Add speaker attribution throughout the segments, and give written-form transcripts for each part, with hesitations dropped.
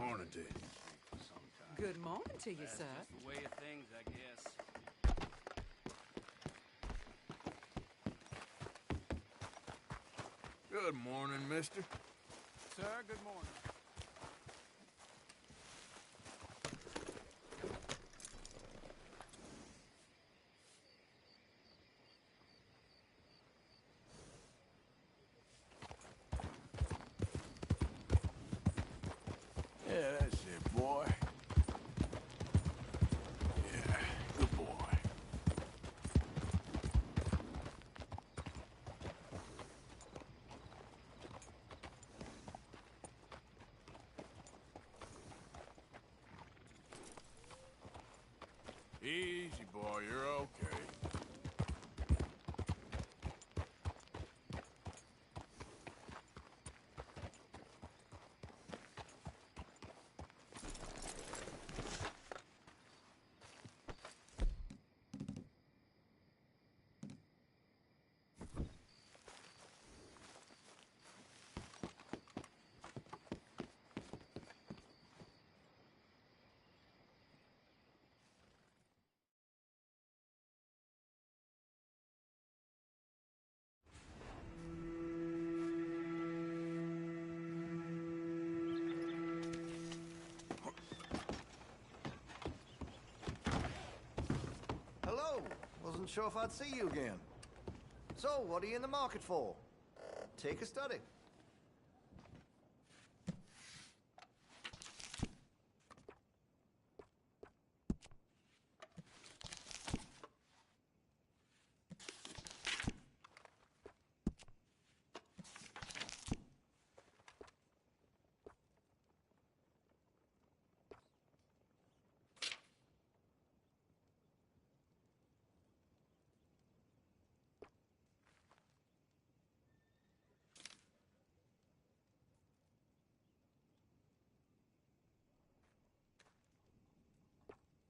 Speaker 1: Morning to you.
Speaker 2: Good morning to you, sir.
Speaker 3: That's just the way of things, I guess.
Speaker 1: Good morning, mister.
Speaker 3: Sir, good morning.
Speaker 1: Yeah, that's it, boy. Yeah, good boy. Easy, boy, you're okay.
Speaker 4: Hello. Wasn't sure if I'd see you again. So, what are you in the market for? Take a study.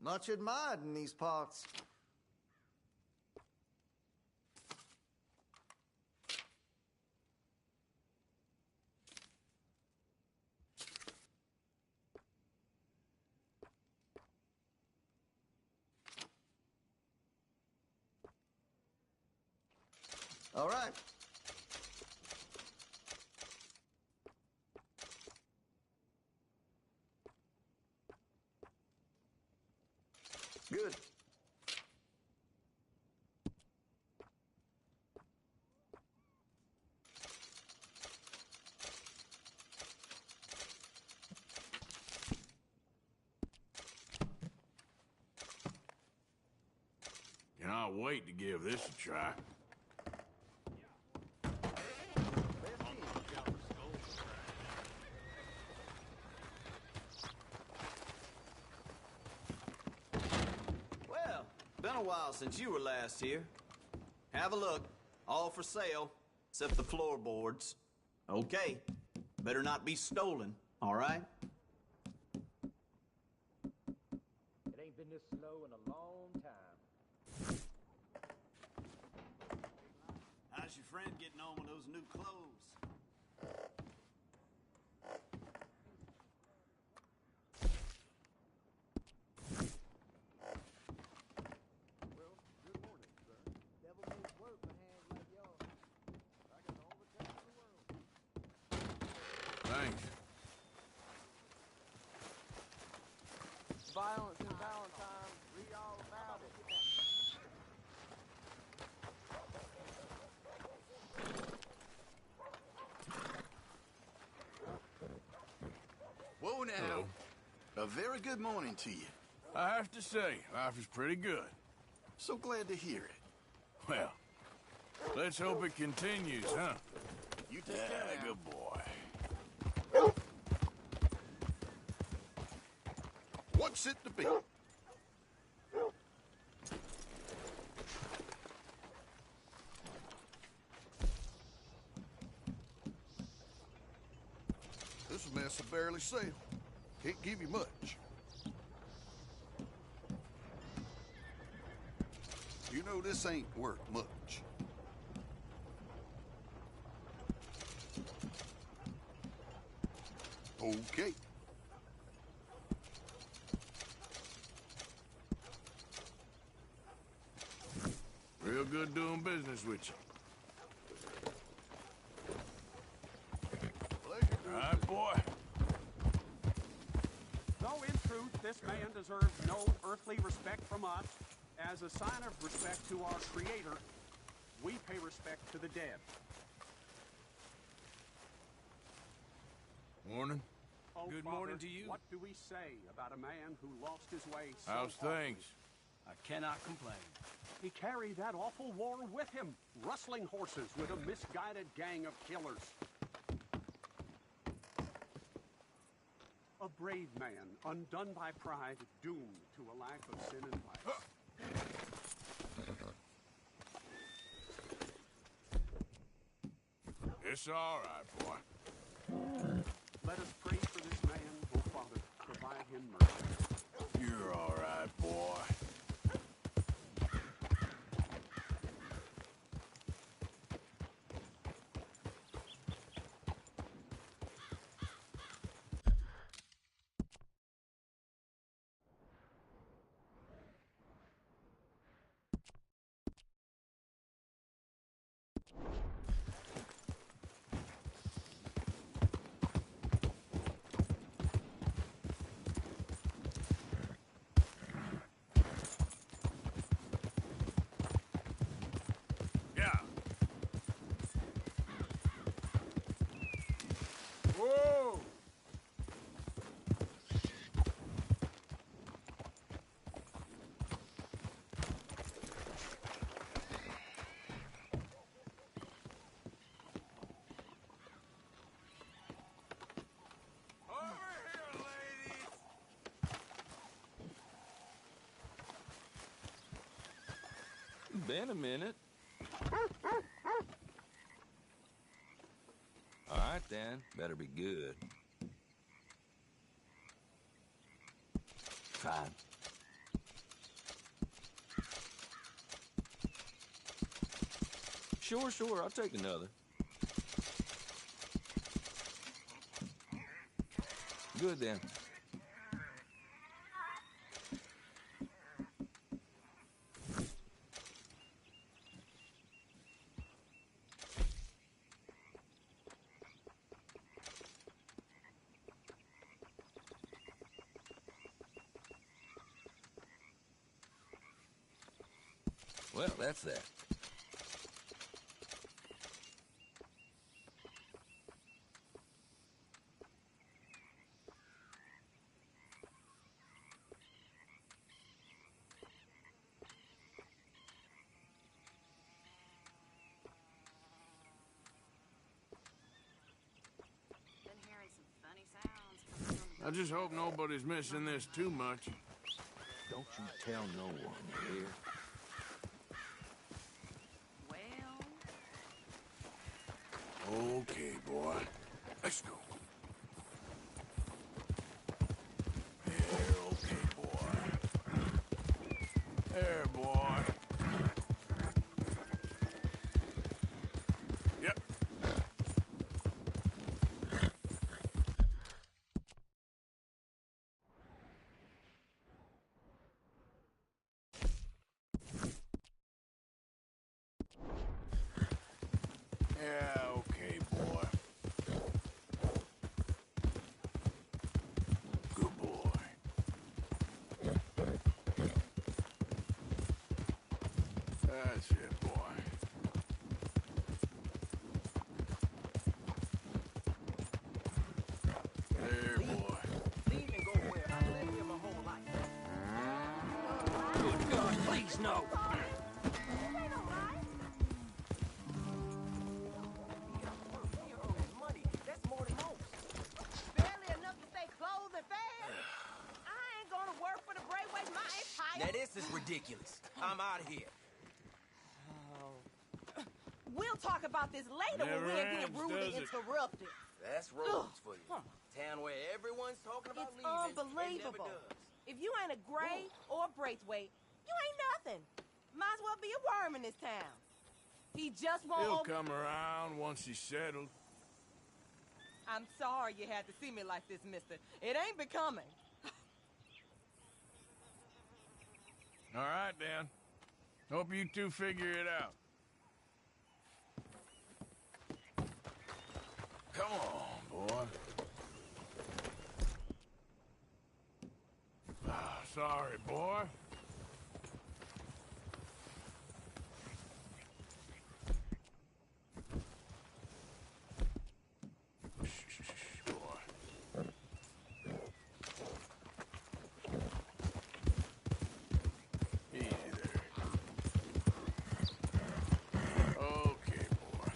Speaker 4: Much admired in these parts. All right. Good.
Speaker 1: Cannot wait to give this a try.
Speaker 5: Well, been a while since you were last here. Have a look. All for sale, except the floorboards. Okay. Better not be stolen, all right?
Speaker 6: It ain't been this slow in a long time.
Speaker 5: How's your friend getting on with those new clothes?
Speaker 6: Well, good morning, sir. Devil makes work for hands like yours. I got all the time in the world.
Speaker 1: Thanks.
Speaker 6: Violence and Valentine, read all about it.
Speaker 7: Whoa now.
Speaker 1: Hello.
Speaker 7: A very good morning to you.
Speaker 1: I have to say, life is pretty good.
Speaker 7: So glad to hear it.
Speaker 1: Well, let's hope it continues, huh?
Speaker 7: You take care now.
Speaker 1: Good boy.
Speaker 7: What's it to be? This mess will barely sell. Can't give you much. You know this ain't worth much. Okay.
Speaker 1: good doing business with you.
Speaker 7: Pleasure.
Speaker 1: All right, boy.
Speaker 8: Though in truth this man deserves no earthly respect from us, as a sign of respect to our Creator, we pay respect to the dead.
Speaker 1: Morning.
Speaker 8: Oh,
Speaker 3: Good
Speaker 8: Father,
Speaker 3: morning to you.
Speaker 8: What do we say about a man who lost his way so
Speaker 1: How's
Speaker 8: awfully?
Speaker 1: things?
Speaker 3: I cannot complain.
Speaker 8: He carried that awful war with him, rustling horses with a misguided gang of killers. A brave man, undone by pride, doomed to a life of sin and vice.
Speaker 1: It's all right, boy.
Speaker 8: Let us pray for this man, O Father, provide him mercy.
Speaker 1: You're all right, boy. Yeah. Whoa! Over here, ladies!
Speaker 9: Been a minute. All right, then. Better be good. Fine. Sure, I'll take another. Good, then. Well, that's that.
Speaker 10: Been hearing some funny sounds coming from
Speaker 1: I just hope nobody's missing this too much.
Speaker 9: Don't you tell no one, you hear?
Speaker 10: well,
Speaker 1: Okay, boy. Let's go. There, okay, boy. There, boy. Yep. Yeah, okay, boy. Good boy. That's it, boy. There, boy.
Speaker 6: Leave and go where I lived here my whole life.
Speaker 9: Good God, please, no!
Speaker 6: Your own money, that's more than most. Barely enough to stay clothed and fed. I ain't gonna work for the Braithwaite my empire.
Speaker 11: Now this is ridiculous. I'm out of here.
Speaker 6: We'll talk about this later
Speaker 1: Never
Speaker 6: when we're being
Speaker 1: ends,
Speaker 6: rudely
Speaker 1: does it?
Speaker 6: interrupted.
Speaker 11: That's Rhodes for you. Town where everyone's talking about
Speaker 6: It's
Speaker 11: leaving. and
Speaker 6: unbelievable.
Speaker 11: never does.
Speaker 6: If you ain't a Gray or a Braithwaite, you ain't nothing. Might as well be a worm in this town. He just won't
Speaker 1: He'll
Speaker 6: open...
Speaker 1: come around once he's settled.
Speaker 6: I'm sorry you had to see me like this, mister. It ain't becoming.
Speaker 1: All right, Dan. Hope you two figure it out. Come on, boy. Ah, sorry, boy. Shh, boy. Easy there. Okay, boy.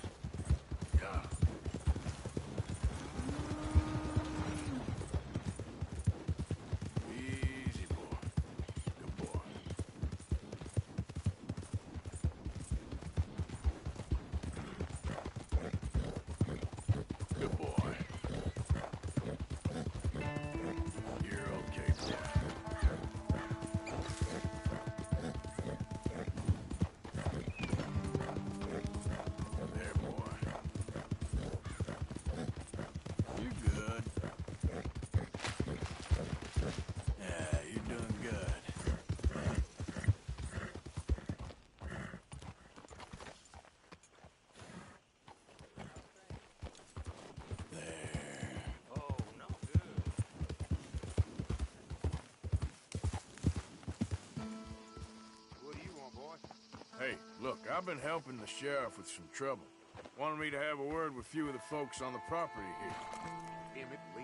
Speaker 1: Yeah. Easy, boy. Good boy. Good boy. You're okay, boy. There, boy. You're good. Yeah, you're doing good. There.
Speaker 11: Oh, no good.
Speaker 10: What do you want, boy?
Speaker 1: Hey, look, I've been helping the sheriff with some trouble. Wanted me to have a word with a few of the folks on the property here.
Speaker 10: Emmett Lee.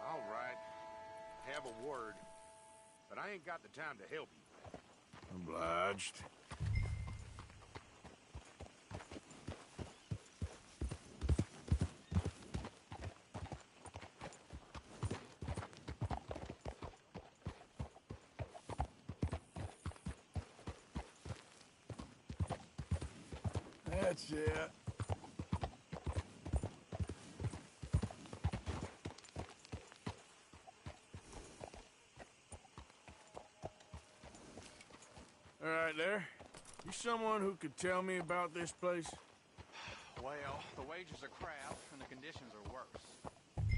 Speaker 10: All right. Have a word. But I ain't got the time to help you.
Speaker 1: Obliged. That's it. All right, there. You someone who could tell me about this place?
Speaker 12: Well, the wages are crap and the conditions are worse.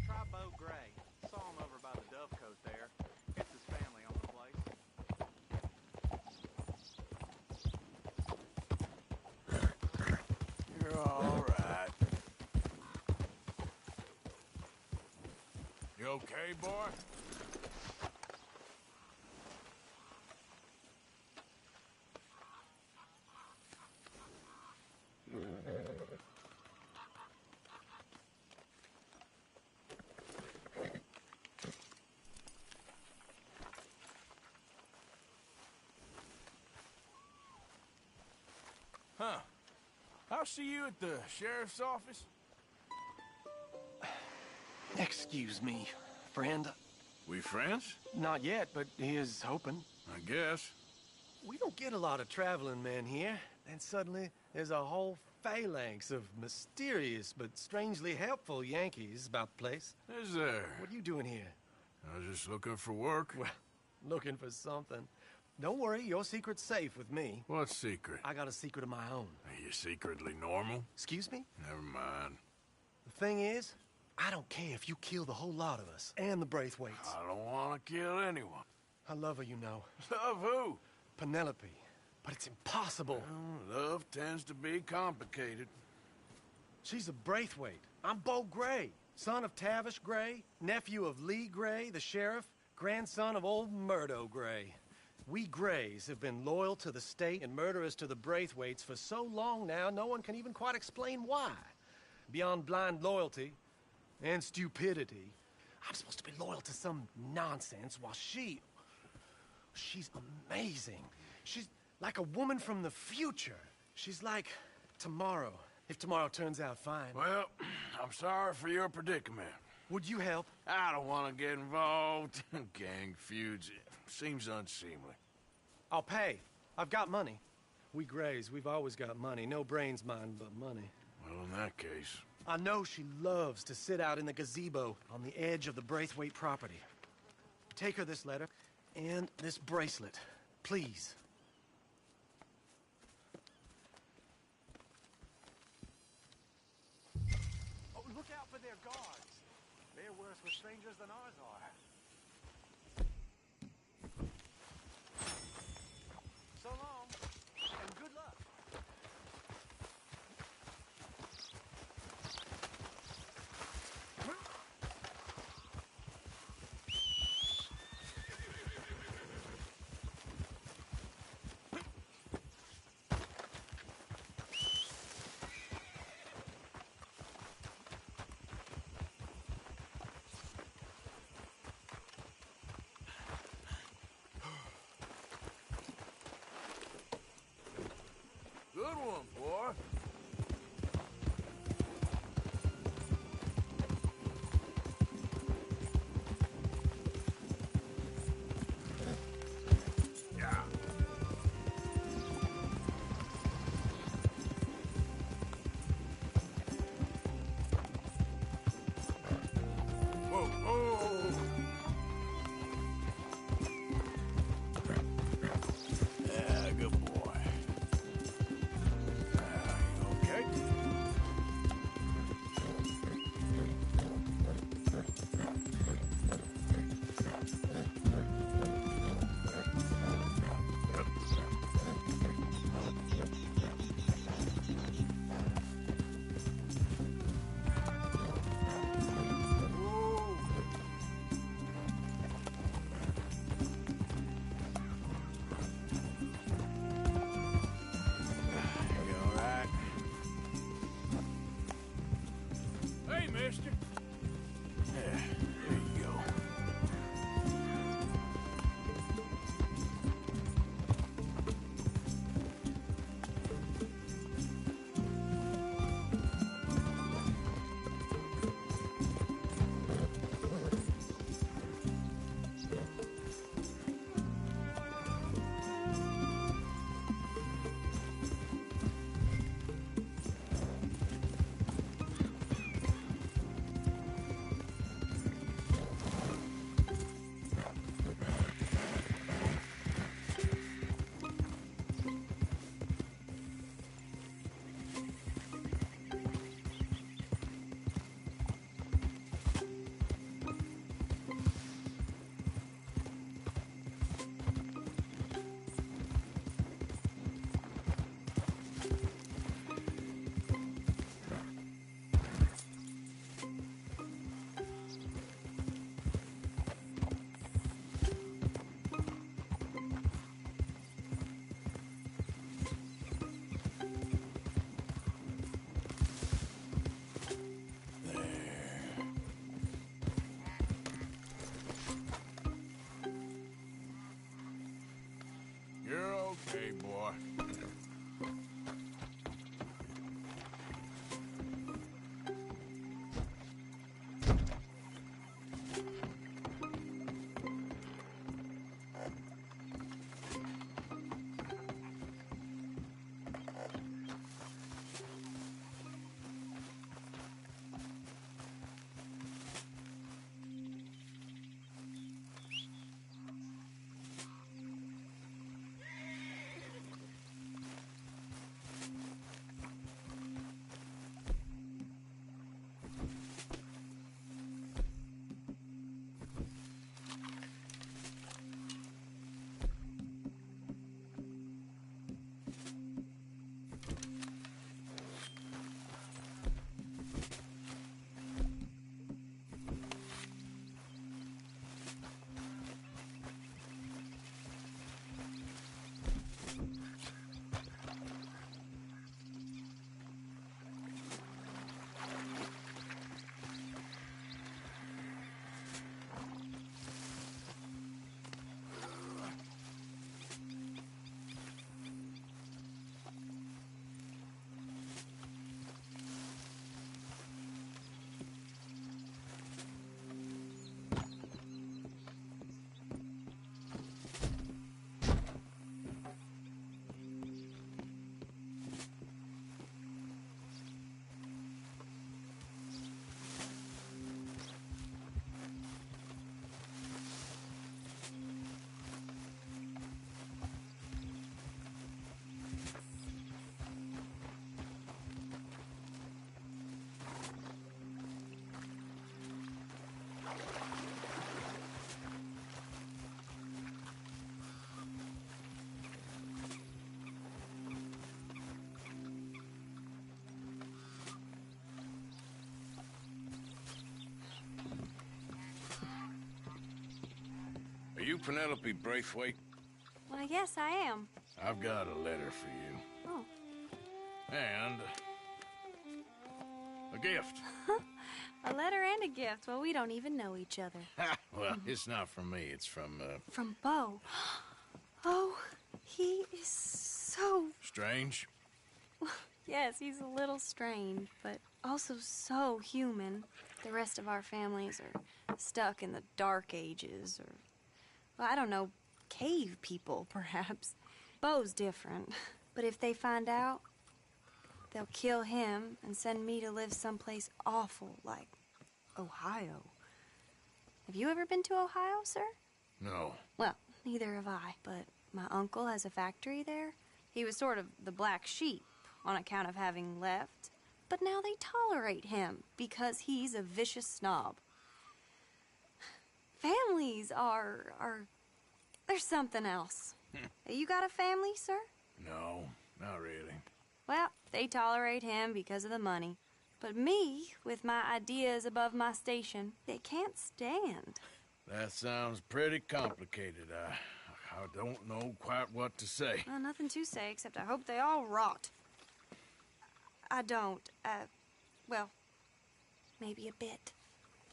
Speaker 12: Try Bo Gray. Saw him over by the Dovecote there. Gets his family on the place.
Speaker 1: You're all right. You okay, boy? Huh. I'll see you at the sheriff's office.
Speaker 13: Excuse me, friend.
Speaker 1: We friends?
Speaker 13: Not yet, but he is hoping.
Speaker 1: I guess.
Speaker 13: We don't get a lot of traveling men here. Then suddenly, there's a whole phalanx of mysterious but strangely helpful Yankees about the place.
Speaker 1: Is there?
Speaker 13: What are you doing here?
Speaker 1: I was just looking for work.
Speaker 13: Well, looking for something. Don't worry, your secret's safe with me.
Speaker 1: What secret?
Speaker 13: I got a secret of my own.
Speaker 1: Are you secretly normal?
Speaker 13: Excuse me?
Speaker 1: Never mind.
Speaker 13: The thing is, I don't care if you kill the whole lot of us and the Braithwaites.
Speaker 1: I don't want to kill anyone.
Speaker 13: I love her, you know.
Speaker 1: Love who?
Speaker 13: Penelope. But it's impossible.
Speaker 1: Well, love tends to be complicated.
Speaker 13: She's a Braithwaite. I'm Bo Gray, son of Tavish Gray, nephew of Lee Gray, the sheriff, grandson of old Murdo Gray. We Grays have been loyal to the state and murderous to the Braithwaites for so long now, no one can even quite explain why. Beyond blind loyalty and stupidity, I'm supposed to be loyal to some nonsense while she's amazing. She's like a woman from the future. She's like tomorrow, if tomorrow turns out fine.
Speaker 1: Well, I'm sorry for your predicament.
Speaker 13: Would you help?
Speaker 1: I don't want to get involved. Gang feuds. Seems unseemly.
Speaker 13: I'll pay. I've got money. We Grays, we've always got money. No brains, mind, but money.
Speaker 1: Well, in that case...
Speaker 13: I know she loves to sit out in the gazebo on the edge of the Braithwaite property. Take her this letter and this bracelet, please.
Speaker 8: Oh, look out for their guards. They're worse with strangers than ours are. So long.
Speaker 1: doing, boy? Yeah. Whoa, whoa. Yeah, good boy. You okay? You all right? Hey, mister. Yeah, there you go. You're okay, boy. Are you Penelope Braithwaite?
Speaker 14: Well, yes, I am.
Speaker 1: I've got a letter for you.
Speaker 14: Oh.
Speaker 1: And a gift.
Speaker 14: A letter and a gift. Well, we don't even know each other.
Speaker 1: Well, it's not from me. It's from,
Speaker 14: From Beau. Oh, he is so...
Speaker 1: Strange?
Speaker 14: Yes, he's a little strange, but also so human. The rest of our families are stuck in the Dark Ages, or, well, I don't know, cave people, perhaps. Bo's different, but if they find out, they'll kill him and send me to live someplace awful like Ohio. Have you ever been to Ohio, sir?
Speaker 1: No.
Speaker 14: Well, neither have I, but my uncle has a factory there. He was sort of the black sheep on account of having left, but now they tolerate him because he's a vicious snob. Families there's something else. You got a family, sir?
Speaker 1: No, not really.
Speaker 14: Well, they tolerate him because of the money. But me, with my ideas above my station, they can't stand.
Speaker 1: That sounds pretty complicated. I don't know quite what to say.
Speaker 14: Well, nothing to say, except I hope they all rot. I don't, well, maybe a bit.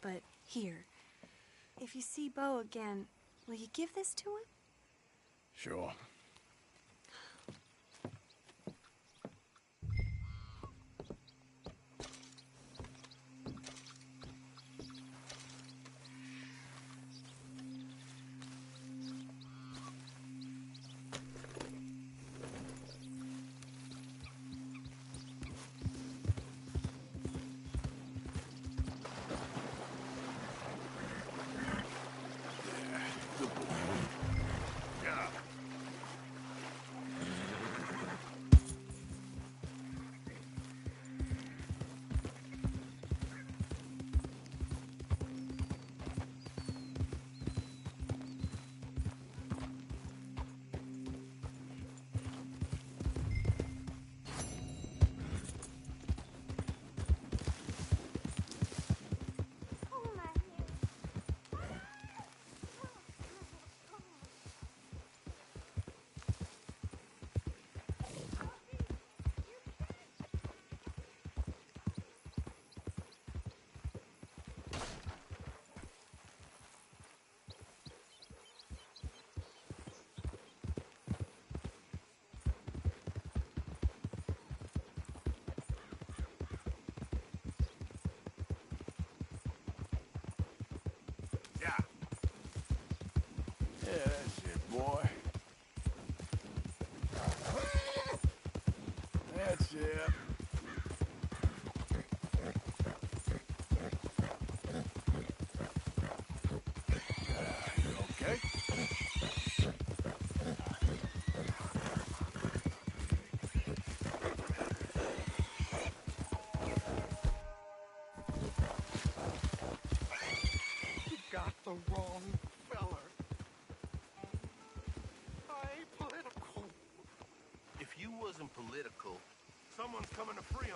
Speaker 14: But here, if you see Bo again, will you give this to him?
Speaker 1: Sure. Yeah, that's it, boy. That's it. You okay?
Speaker 10: You got the wrong feller. I ain't political.
Speaker 11: If you wasn't political,
Speaker 10: Someone's coming to free him.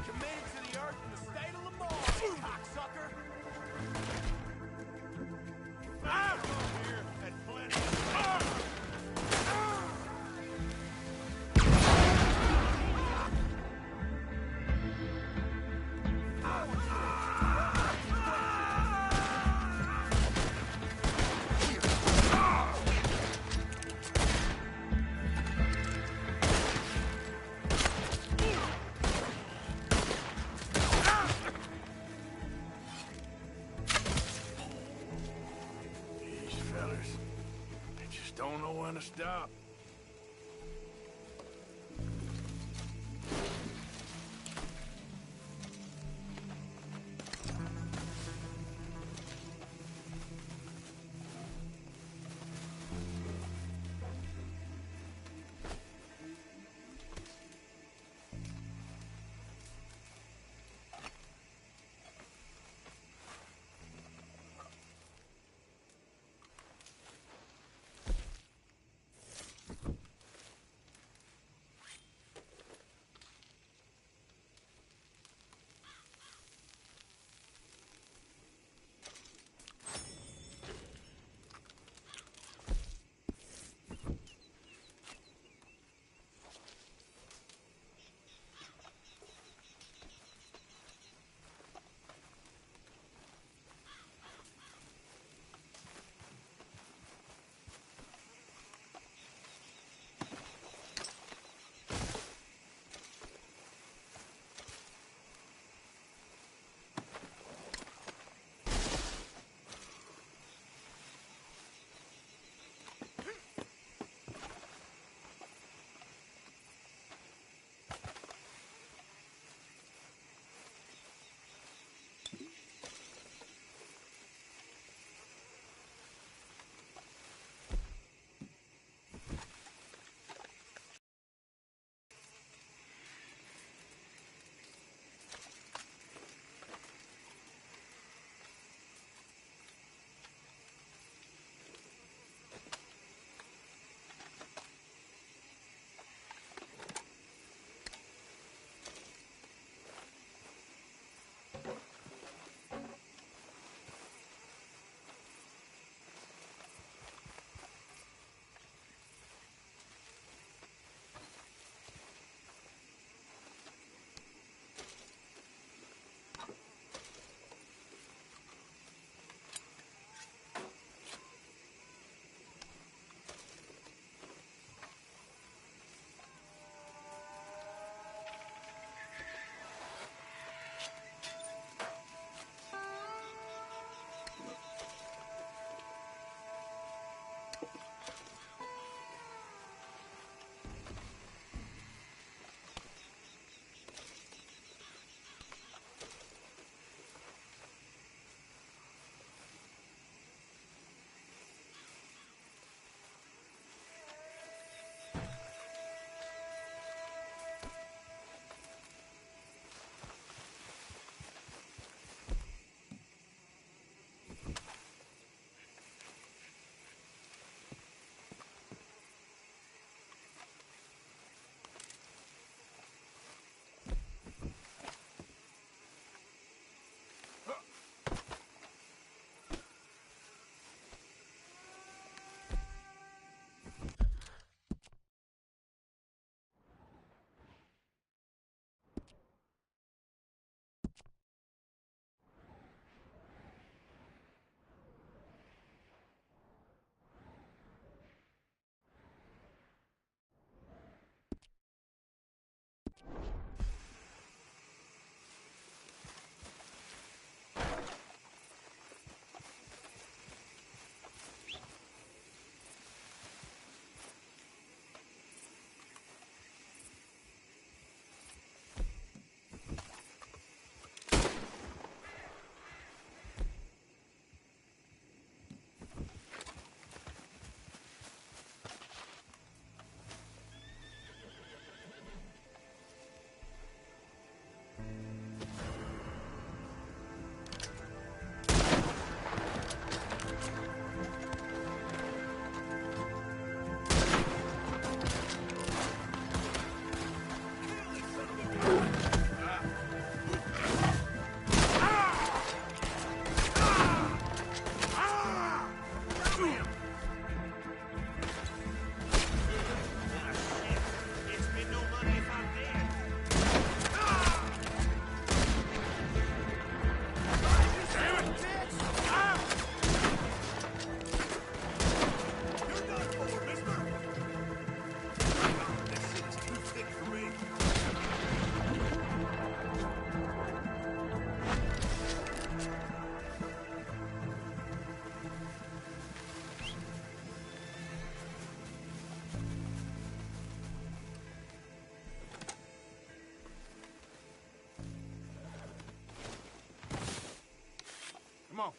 Speaker 11: committed to the earth in the state of Lamar, cocksucker!
Speaker 10: Here and plenty.
Speaker 1: These fellas, they just don't know when to stop.
Speaker 12: on.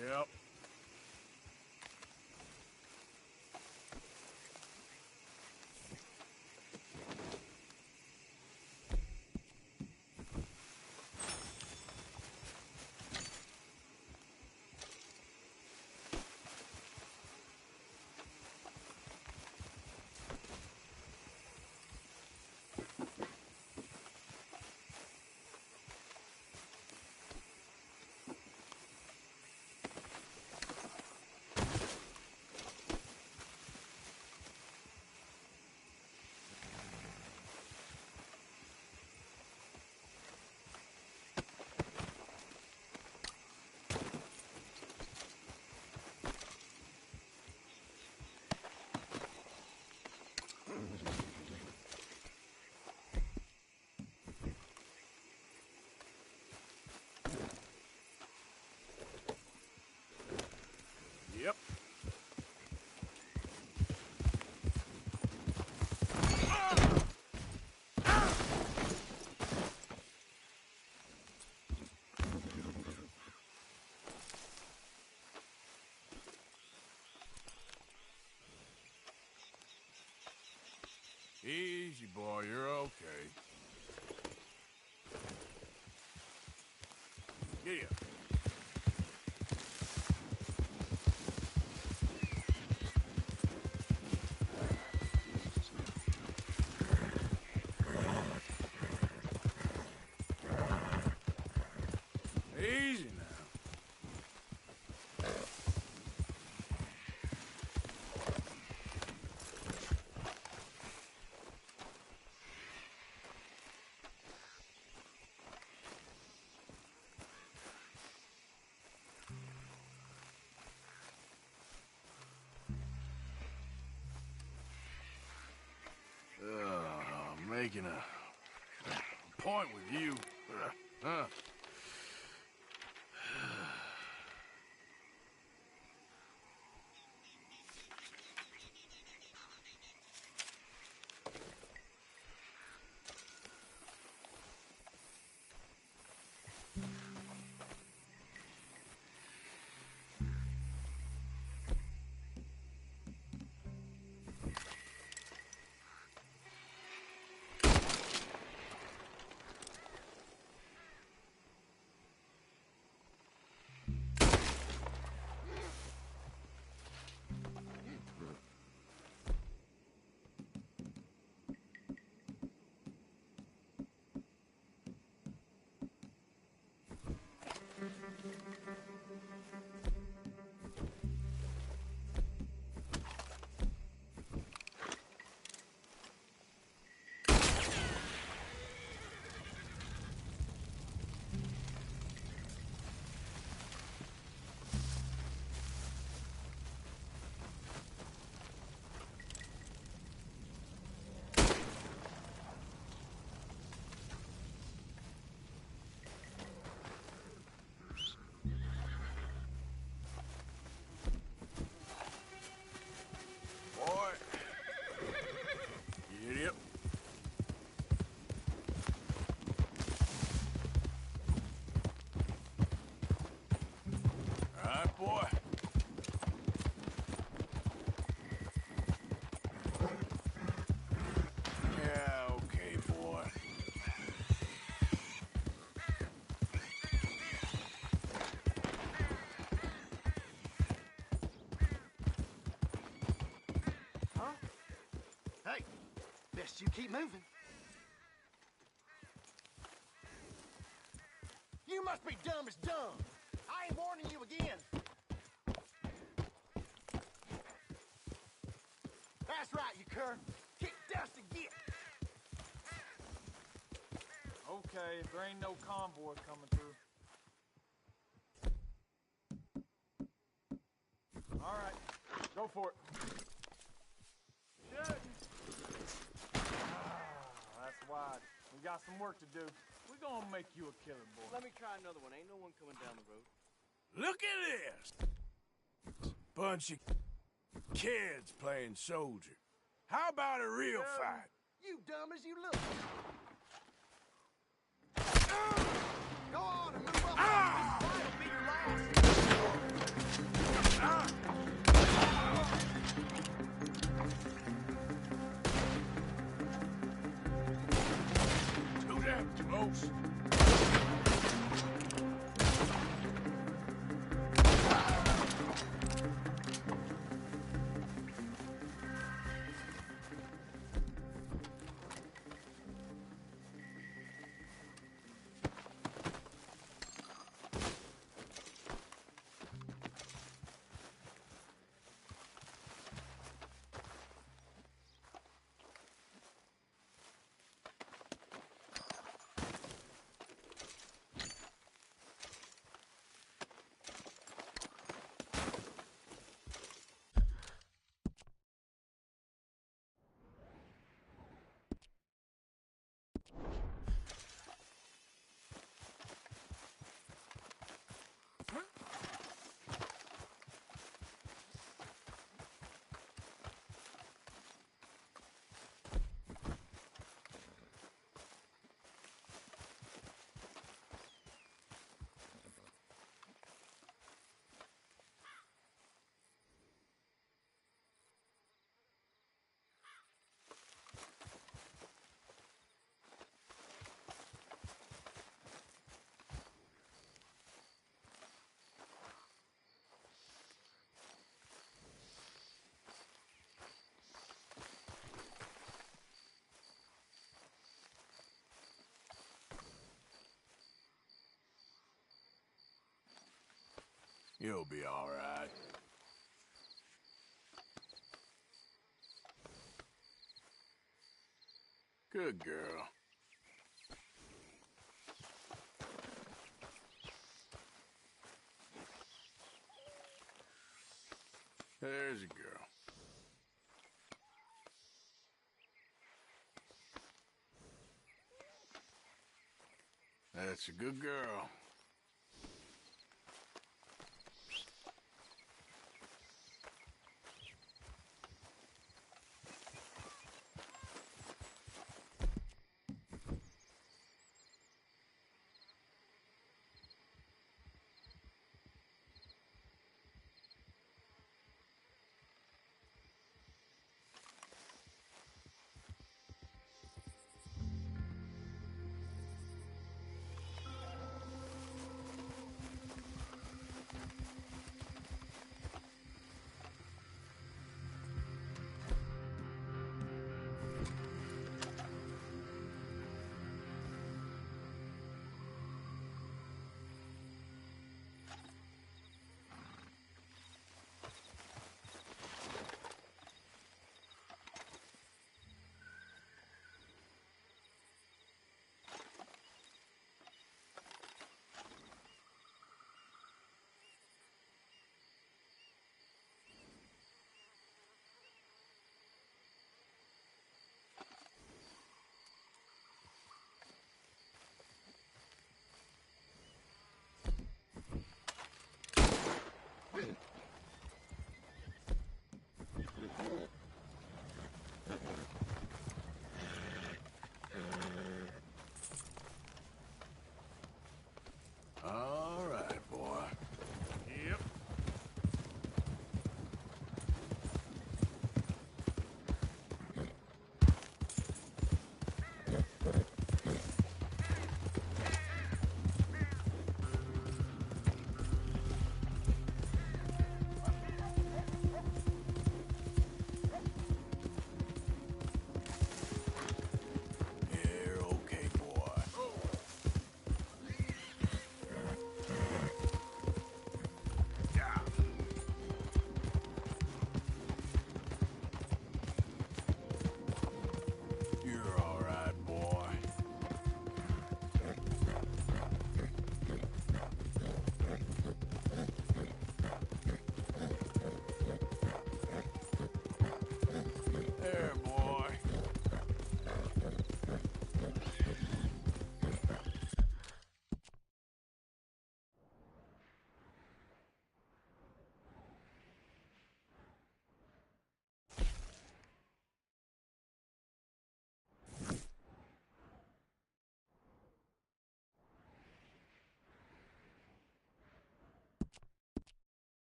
Speaker 1: Yep. Yep. Easy, boy. You're okay. Giddy up. Easy now. Making a point with you. Huh?
Speaker 11: Best you keep moving. You must be dumb as dumb. I ain't warning you again. That's right, you cur. Kick dust and get.
Speaker 15: Okay, if there ain't no convoy coming through. All right, go for it. Shooting. That's wide. We got some work to do. We're gonna make you a killer, boy.
Speaker 11: Let me try another one. Ain't no one coming down the road.
Speaker 1: Look at this! Bunch of kids playing soldier. How about a real fight?
Speaker 11: You dumb as you look.
Speaker 4: Go on and move up.
Speaker 1: Ah!
Speaker 11: This fight'll be your last.
Speaker 1: Ah! Too damn close. You'll be all right. Good girl. There's a girl. That's a good girl.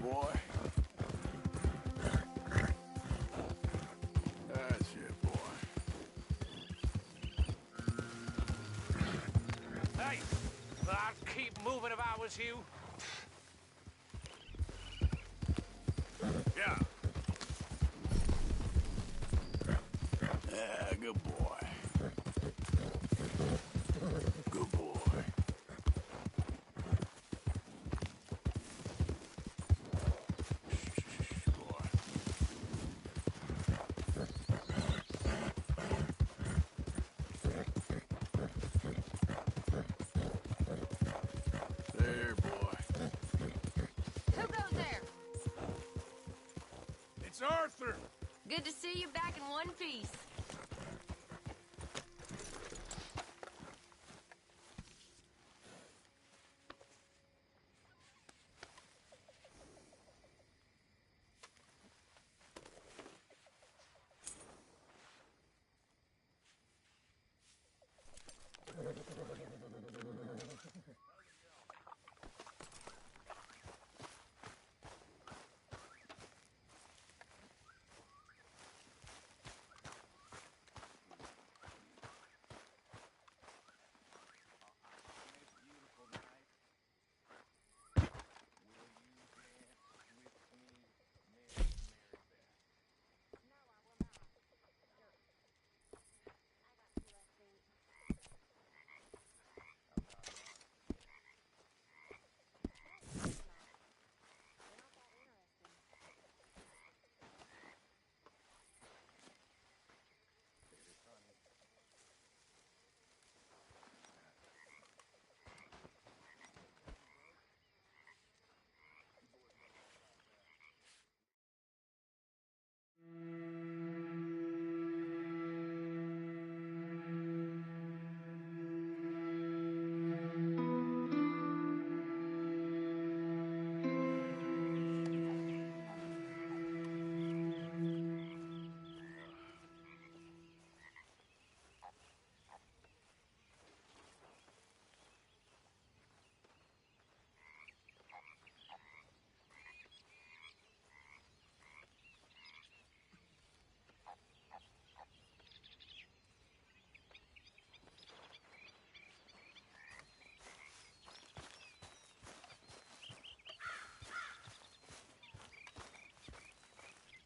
Speaker 1: boy. That's it, boy.
Speaker 11: Hey, I'd keep moving if I was you.
Speaker 1: Yeah. Yeah, good boy. Good boy. There, boy.
Speaker 16: Who goes there?
Speaker 1: It's Arthur.
Speaker 16: Good to see you back in one piece.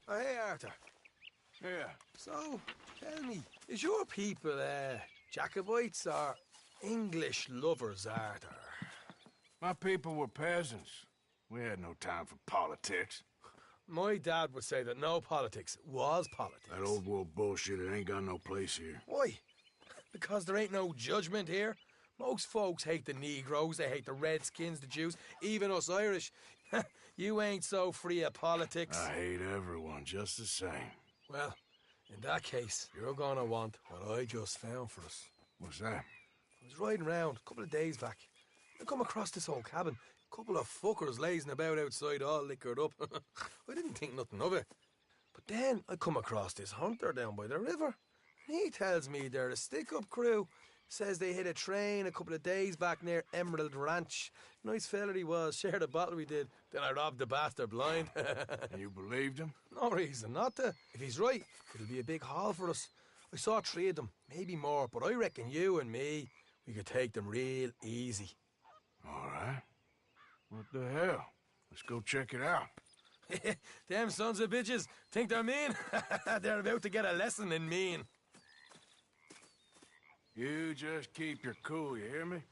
Speaker 13: Oh, hey, Arthur.
Speaker 1: Yeah.
Speaker 13: So, tell me, is your people, Jacobites or English lovers, Arthur?
Speaker 1: My people were peasants. We had no time for politics.
Speaker 13: My dad would say that no politics was politics.
Speaker 1: That old world bullshit, it ain't got no place here.
Speaker 13: Why? Because there ain't no judgment here. Most folks hate the Negroes, they hate the Redskins, the Jews, even us Irish. You ain't so free of politics.
Speaker 1: I hate everyone just the same.
Speaker 13: Well, in that case, you're gonna want what I just found for us.
Speaker 1: What's that?
Speaker 13: I was riding around a couple of days back. I come across this old cabin. A couple of fuckers lazing about outside all liquored up. I didn't think nothing of it. But then I come across this hunter down by the river. And he tells me they're a stick-up crew. Says they hit a train a couple of days back near Emerald Ranch. Nice fella he was, shared a bottle we did. Then I robbed the bastard blind.
Speaker 1: You believed him?
Speaker 13: No reason not to. If he's right, it'll be a big haul for us. I saw 3 of them, maybe more, but I reckon you and me, we could take them real easy.
Speaker 1: All right. What the hell? Let's go check it out.
Speaker 13: Them sons of bitches think they're mean. They're about to get a lesson in mean.
Speaker 1: You just keep your cool, you hear me?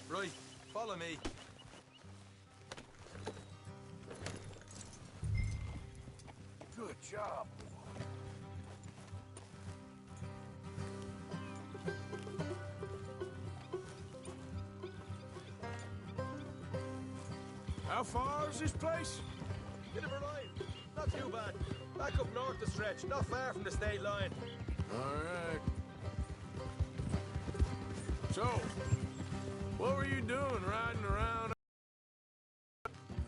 Speaker 13: Right, follow me.
Speaker 1: Good job. How far is this place?
Speaker 13: Bit of a ride. Not too bad. Back up north the stretch, not far from the state line.
Speaker 1: All right. So, what were you doing riding around?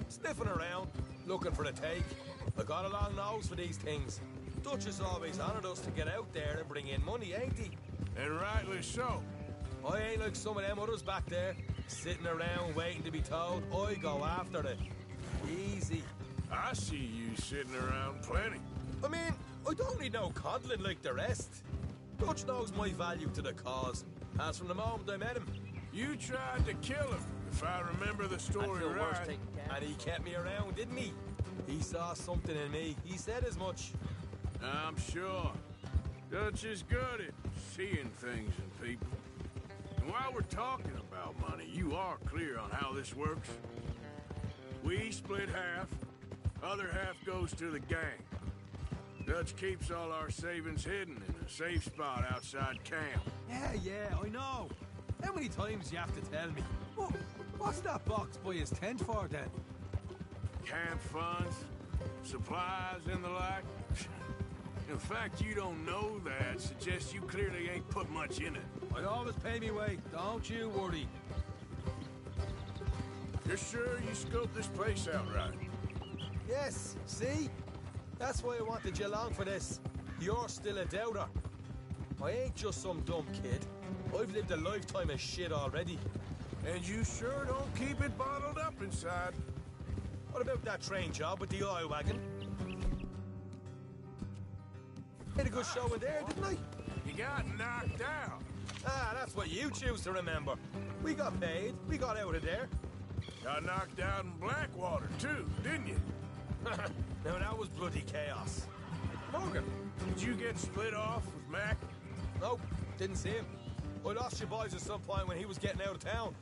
Speaker 13: Sniffing around, looking for a take. I got a long nose for these things. Dutch has always honoured us to get out there and bring in money, ain't he?
Speaker 1: And rightly so.
Speaker 17: I ain't like some of them others back there, sitting around waiting to be told. I go after it. Easy.
Speaker 1: I see you sitting around plenty.
Speaker 17: I mean, I don't need no coddling like the rest. Dutch knows my value to the cause, as from the moment I met him.
Speaker 1: You tried to kill him, if I remember the story right.
Speaker 17: And he kept me around, didn't he? He saw something in me. He said as much.
Speaker 1: I'm sure. Dutch is good at seeing things in people. And while we're talking about money, you are clear on how this works? We split half, other half goes to the gang. Dutch keeps all our savings hidden in a safe spot outside camp.
Speaker 17: Yeah, I know. How many times you have to tell me? What's that box by his tent for, then?
Speaker 1: Camp funds, supplies, and the like. In fact, you don't know that suggests you clearly ain't put much in it.
Speaker 17: I always pay me way, don't you worry.
Speaker 1: You're sure you scoped this place out right?
Speaker 17: Yes, see? That's why I wanted you along for this. You're still a doubter. I ain't just some dumb kid. I've lived a lifetime of shit already.
Speaker 1: And you sure don't keep it bottled up inside.
Speaker 17: What about that train job with the oil wagon? Made a good show in there, didn't I?
Speaker 1: You got knocked out.
Speaker 17: Ah, that's what you choose to remember. We got paid. We got out of there.
Speaker 1: Got knocked out in Blackwater, too, didn't you?
Speaker 17: Now, that was bloody chaos. Morgan,
Speaker 1: did you get split off with Mac?
Speaker 17: Nope, didn't see him. I lost you boys at some point when he was getting out of town.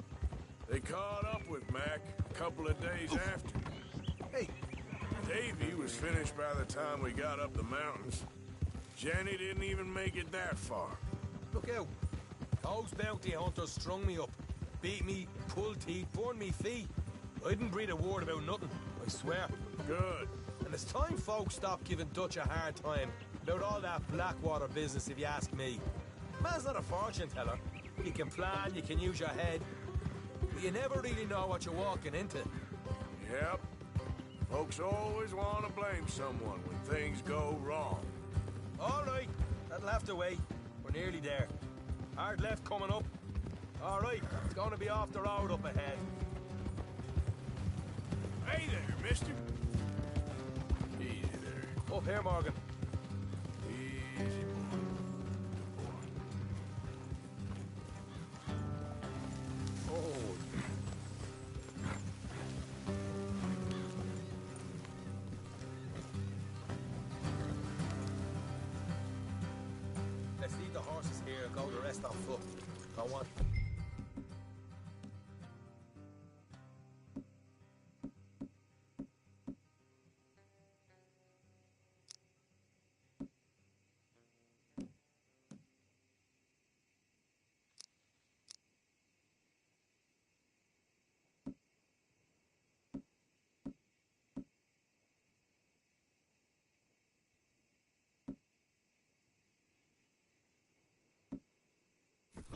Speaker 1: They caught up with Mac a couple of days after.
Speaker 17: Hey.
Speaker 1: Davy was finished by the time we got up the mountains. Jenny didn't even make it that far.
Speaker 17: Look out. Those bounty hunters strung me up. Beat me, pulled teeth, burned me feet. I didn't breathe a word about nothing, I swear.
Speaker 1: Good.
Speaker 17: And it's time folks stop giving Dutch a hard time about all that Blackwater business, if you ask me. Man's not a fortune teller. You can plan, you can use your head, but you never really know what you're walking into.
Speaker 1: Yep. Folks always want to blame someone when things go wrong.
Speaker 17: All right, that'll have to wait. We're nearly there. Hard left coming up. All right, it's going to be off the road up ahead.
Speaker 1: Hey there, mister. Easy there.
Speaker 17: Up here, Morgan.
Speaker 1: Easy, boy.
Speaker 17: Oh. Let's leave the horses here and go the rest on foot. Go on.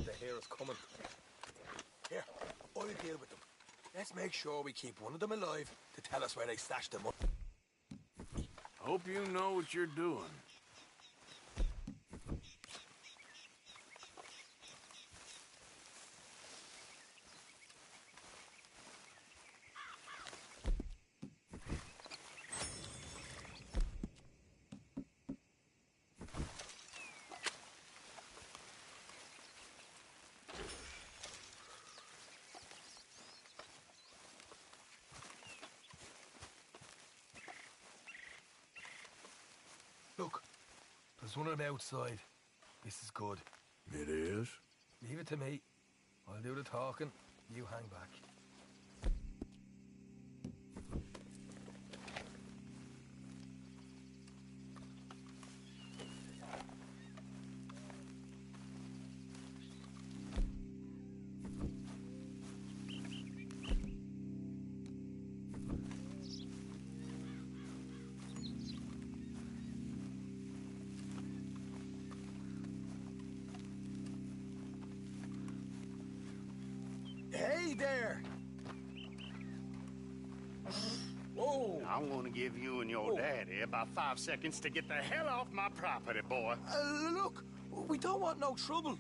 Speaker 17: They hear us coming. Here, I'll deal with them. Let's make sure we keep one of them alive to tell us where they stashed them up.
Speaker 1: Hope you know what you're doing.
Speaker 17: Look, there's one on the outside. This is good.
Speaker 1: It is?
Speaker 17: Leave it to me. I'll do the talking. You hang back. Hey there! Whoa!
Speaker 10: I'm gonna give you and your daddy about 5 seconds to get the hell off my property, boy.
Speaker 17: Look, we don't want no trouble.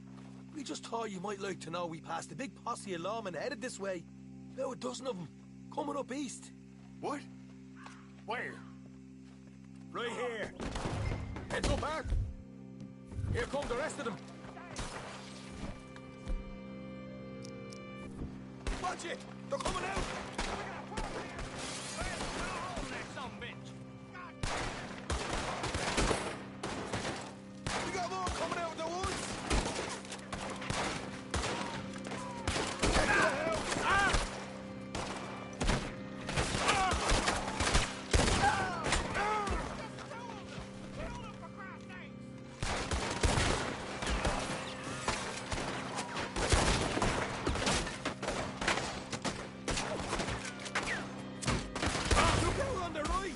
Speaker 17: We just thought you might like to know we passed a big posse of lawmen headed this way. About a dozen of them, coming up east.
Speaker 10: What? Where?
Speaker 17: Right here. Heads up, Art. Here come the rest of them. Watch it! They're coming out! We got more coming out of the woods! Get to the house! Look out on the right!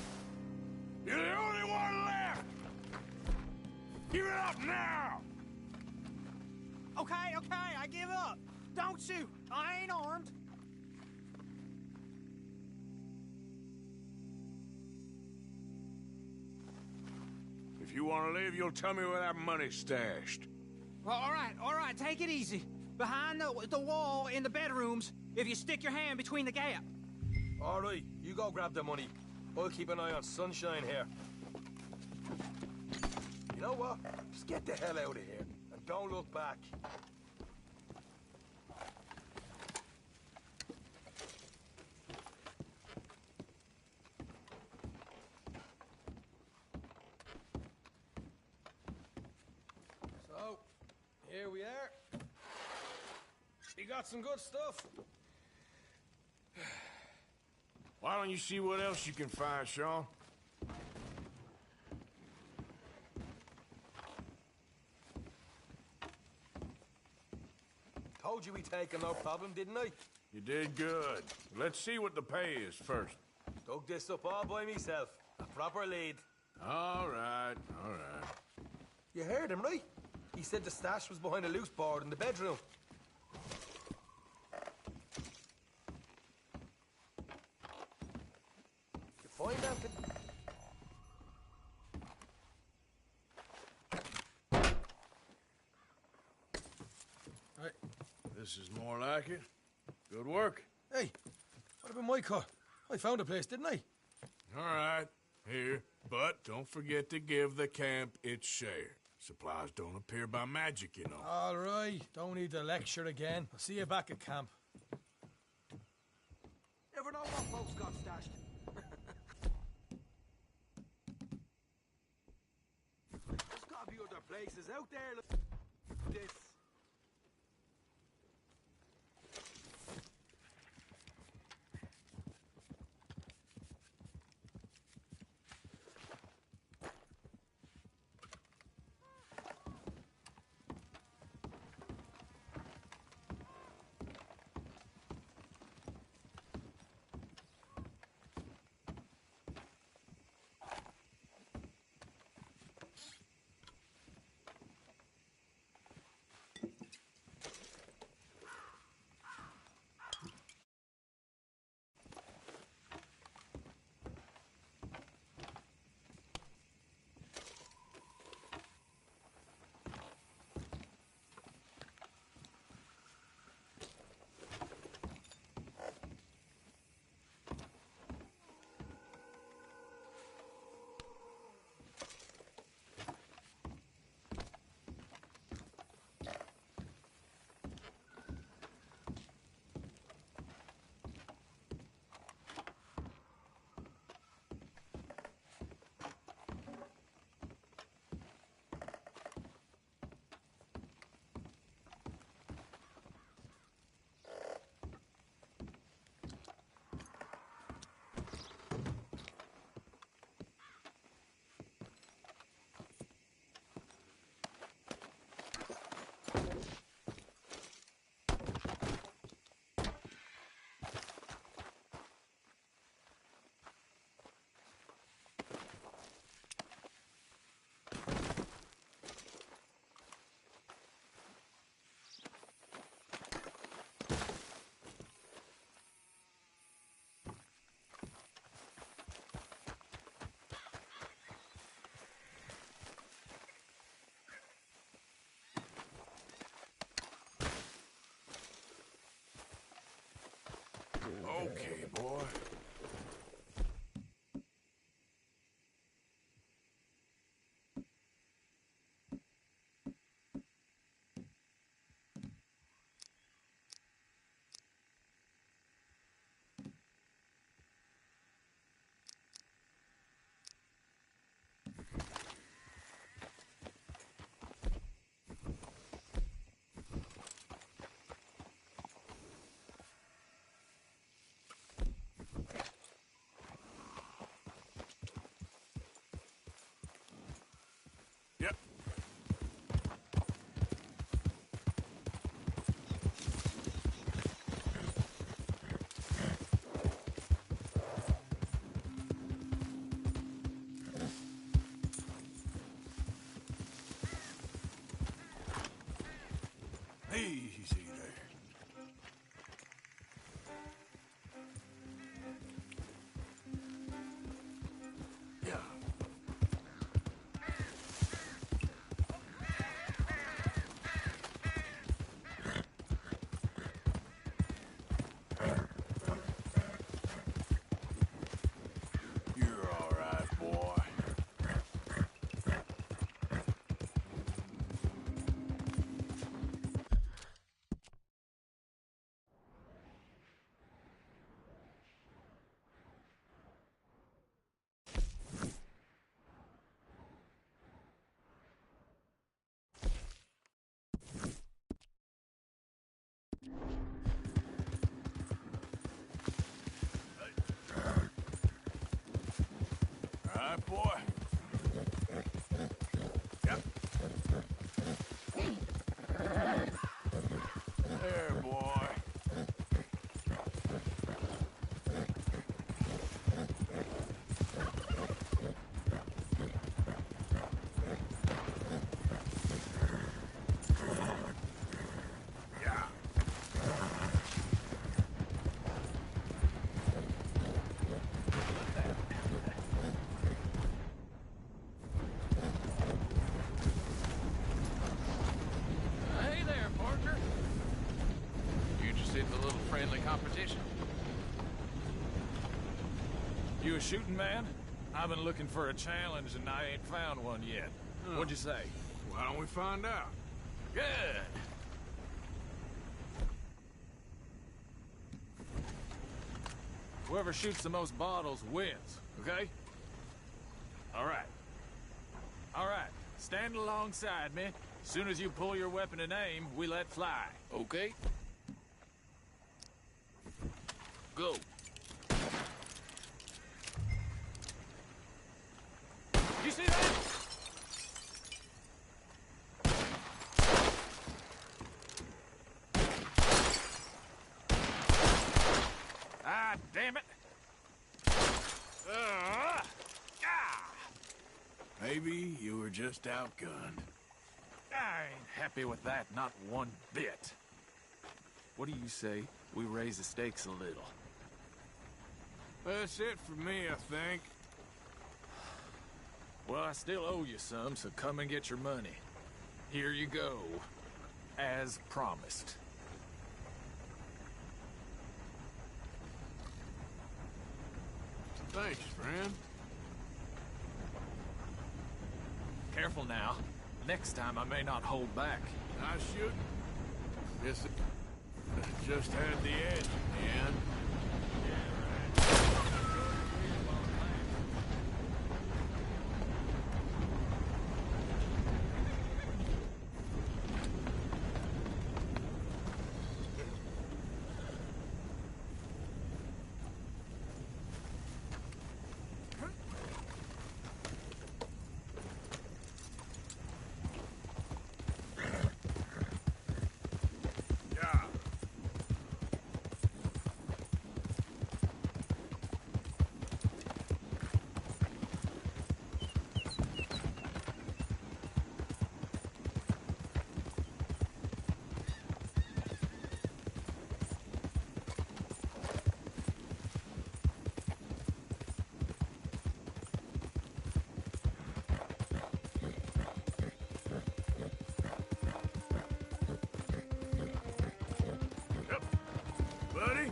Speaker 1: You're the only one left! Give it up now!
Speaker 6: Okay, I give up. Don't shoot. I ain't armed.
Speaker 1: If you want to leave, you'll tell me where that money's stashed.
Speaker 6: Well, all right, take it easy. Behind the wall in the bedrooms, if you stick your hand between the gap.
Speaker 17: All right, you go grab the money. I'll keep an eye on Sunshine here. You know what? Just get the hell out of here, and don't look back. So, here we are. We got some good stuff.
Speaker 1: Why don't you see what else you can find, Sean?
Speaker 17: Told you we'd take him, no problem, didn't I?
Speaker 1: You did good. Let's see what the pay is first.
Speaker 17: Dug this up all by myself. A proper lead.
Speaker 1: All right, all right.
Speaker 17: You heard him, right? He said the stash was behind a loose board in the bedroom. You find that?
Speaker 1: Right. This is more like it. Good work.
Speaker 17: Hey, what about my car? I found a place, didn't I?
Speaker 1: All right, here. But don't forget to give the camp its share. Supplies don't appear by magic, you know.
Speaker 13: All right, don't need to lecture again. I'll see you back at camp.
Speaker 17: Never know what folks got stashed. There's gotta be other places out there like this.
Speaker 1: Easy there. You're all right, boy. All right, boy. Yep. There, boy. Yeah.
Speaker 18: Hey there, partner. You interested in a little friendly competition? You a shooting man? I've been looking for a challenge and I ain't found one yet. What'd you say?
Speaker 1: Why don't we find out?
Speaker 18: Good. Whoever shoots the most bottles wins, okay? All right. All right. Stand alongside me. As soon as you pull your weapon and aim, we let fly. Okay? Go. You see that? Ah, damn it.
Speaker 1: Maybe you were just outgunned.
Speaker 18: I ain't happy with that, not one bit. What do you say we raise the stakes a little?
Speaker 1: That's it for me, I think.
Speaker 18: Well, I still owe you some, so come and get your money. Here you go. As promised.
Speaker 1: Thanks, friend.
Speaker 18: Careful now. Next time I may not hold back.
Speaker 1: I shouldn't. This just had the edge in the end. Buddy?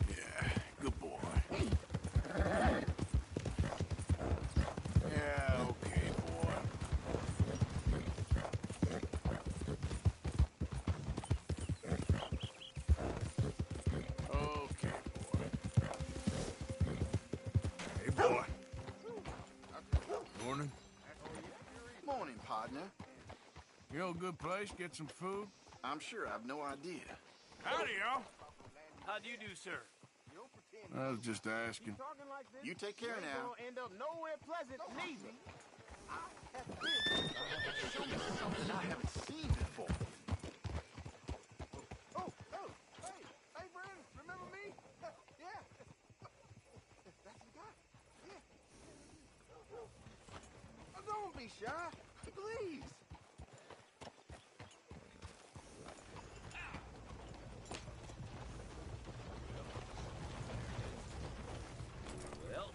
Speaker 1: Yeah, good boy. Yeah, okay, boy. Okay, boy. Hey, boy. Morning.
Speaker 19: Morning, partner.
Speaker 1: You know a good place, get some food?
Speaker 19: I'm sure I've no idea.
Speaker 1: Howdy, y'all.
Speaker 11: How do you do, sir?
Speaker 1: I was just asking.
Speaker 19: You take care now.
Speaker 11: End up nowhere pleasant, neither.
Speaker 19: Show me something I haven't seen before.
Speaker 11: Hey, Brandon, remember me? Yeah. That's the guy. Yeah.
Speaker 19: hold me, Sheriff. Please.
Speaker 1: Well.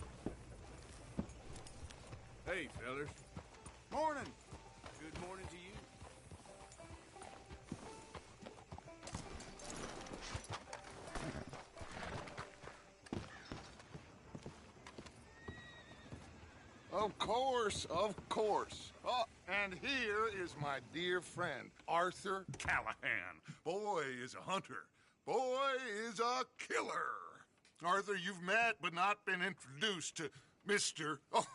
Speaker 1: Hey, fellas.
Speaker 10: Morning.
Speaker 1: Good morning to you.
Speaker 7: Of course, of course. Oh, and here is my dear friend, Arthur Callahan. Boy is a hunter. Boy is a killer. Arthur, you've met but not been introduced to Mr. Oh,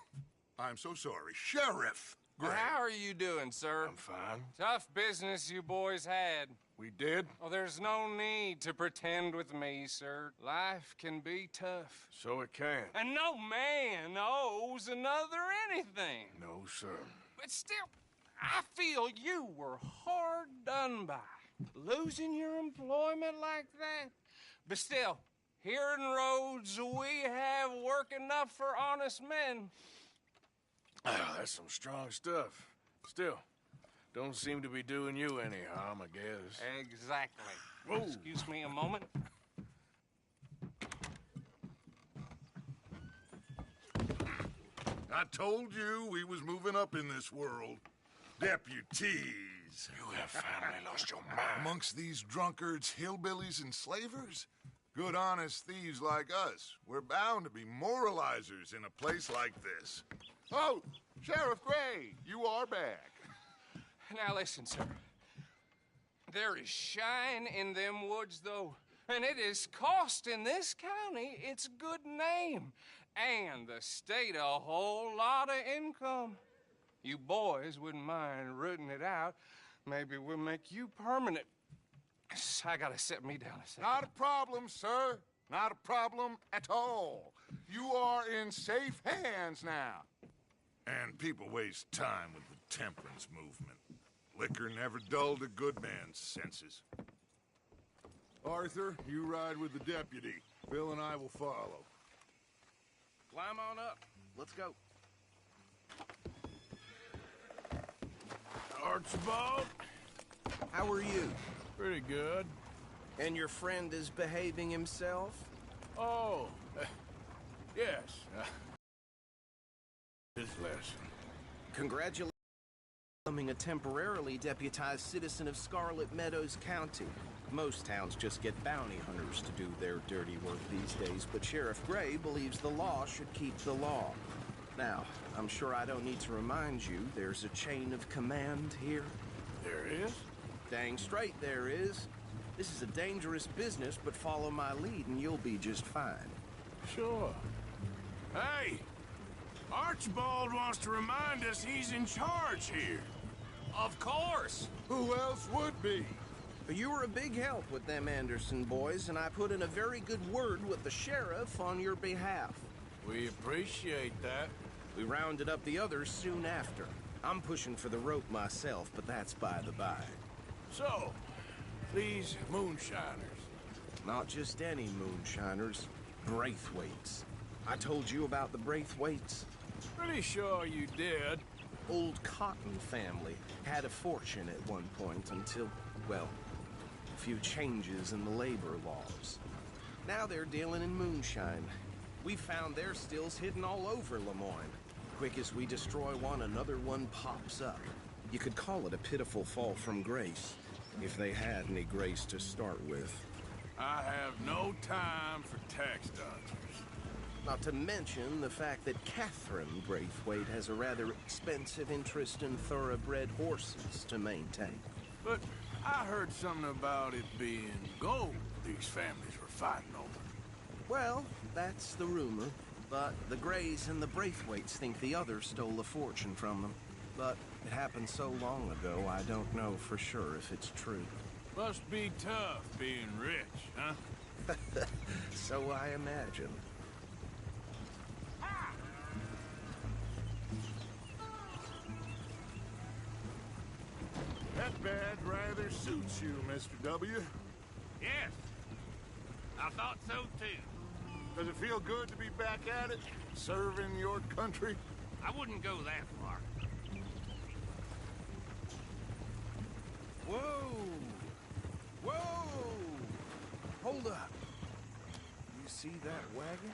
Speaker 7: I'm so sorry, Sheriff Gray.
Speaker 20: How are you doing, sir?
Speaker 7: I'm fine.
Speaker 20: Tough business you boys had.
Speaker 7: We did?
Speaker 20: Oh, there's no need to pretend with me, sir. Life can be tough.
Speaker 1: So it can.
Speaker 20: And no man owes another anything.
Speaker 1: No, sir.
Speaker 20: But still, I feel you were hard done by. Losing your employment like that. But still, here in Rhodes, we have work enough for honest men.
Speaker 1: Oh, that's some strong stuff. Still, don't seem to be doing you any harm, I guess.
Speaker 20: Exactly.
Speaker 1: Whoa.
Speaker 20: Excuse me a moment.
Speaker 7: I told you we was moving up in this world. Deputies.
Speaker 1: You have finally lost your mind.
Speaker 7: Amongst these drunkards, hillbillies, and slavers? Good, honest thieves like us. We're bound to be moralizers in a place like this. Oh, Sheriff Gray, you are back.
Speaker 20: Now listen, sir. There is shine in them woods, though, and it is costing this county its good name and the state a whole lot of income. You boys wouldn't mind rooting it out. Maybe we'll make you permanent. I gotta sit me down a second.
Speaker 7: Not a problem, sir. Not a problem at all. You are in safe hands now. And people waste time with the temperance movement. Liquor never dulled a good man's senses. Arthur, you ride with the deputy. Bill and I will follow.
Speaker 11: Climb on up. Let's go.
Speaker 1: Archibald?
Speaker 11: How are you?
Speaker 1: Pretty good.
Speaker 11: And your friend is behaving himself?
Speaker 1: Oh, yes. His lesson.
Speaker 11: Congratulations on becoming a temporarily deputized citizen of Scarlet Meadows County. Most towns just get bounty hunters to do their dirty work these days, but Sheriff Gray believes the law should keep the law. Now, I'm sure I don't need to remind you there's a chain of command here.
Speaker 1: There is?
Speaker 11: Dang straight there is. This is a dangerous business, but follow my lead and you'll be just fine.
Speaker 1: Sure. Hey! Archibald wants to remind us he's in charge here.
Speaker 11: Of course!
Speaker 7: Who else would be?
Speaker 11: You were a big help with them Anderson boys, and I put in a very good word with the sheriff on your behalf.
Speaker 1: We appreciate that.
Speaker 11: We rounded up the others soon after. I'm pushing for the rope myself, but that's by the by.
Speaker 1: So, these moonshiners.
Speaker 11: Not just any moonshiners. Braithwaites. I told you about the Braithwaites?
Speaker 1: Pretty sure you did.
Speaker 11: Old Cotton family had a fortune at one point until, well, a few changes in the labor laws. Now they're dealing in moonshine. We found their stills hidden all over Lemoyne. Quick as we destroy one, another one pops up. You could call it a pitiful fall from grace, if they had any grace to start with.
Speaker 1: I have no time for tax dodgers.
Speaker 11: Not to mention the fact that Catherine Braithwaite has a rather expensive interest in thoroughbred horses to maintain.
Speaker 1: But I heard something about it being gold these families were fighting over.
Speaker 11: Well, that's the rumor. But the Grays and the Braithwaites think the others stole a fortune from them. But it happened so long ago, I don't know for sure if it's true.
Speaker 1: Must be tough being rich, huh?
Speaker 11: So I imagine.
Speaker 7: That badge rather suits you, Mr. W.
Speaker 10: Yes. I thought so, too.
Speaker 7: Does it feel good to be back at it, serving your country?
Speaker 10: I wouldn't go that far.
Speaker 11: Whoa! Whoa! Hold up. You see that wagon?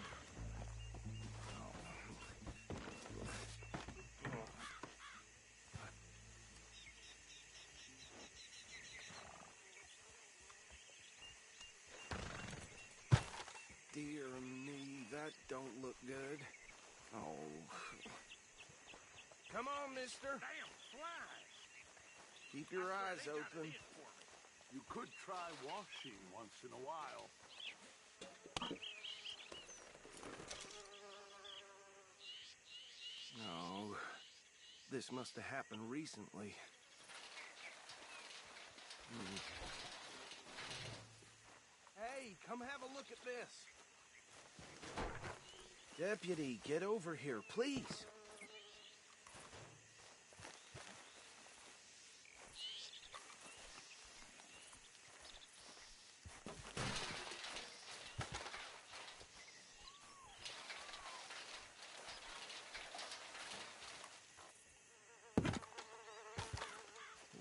Speaker 11: Dear me, that don't look good. Oh. Come on, mister.
Speaker 10: Damn flies!
Speaker 11: Keep your eyes open.
Speaker 7: You could try washing once in a while.
Speaker 11: No. This must have happened recently. Hey, come have a look at this. Deputy, get over here, please.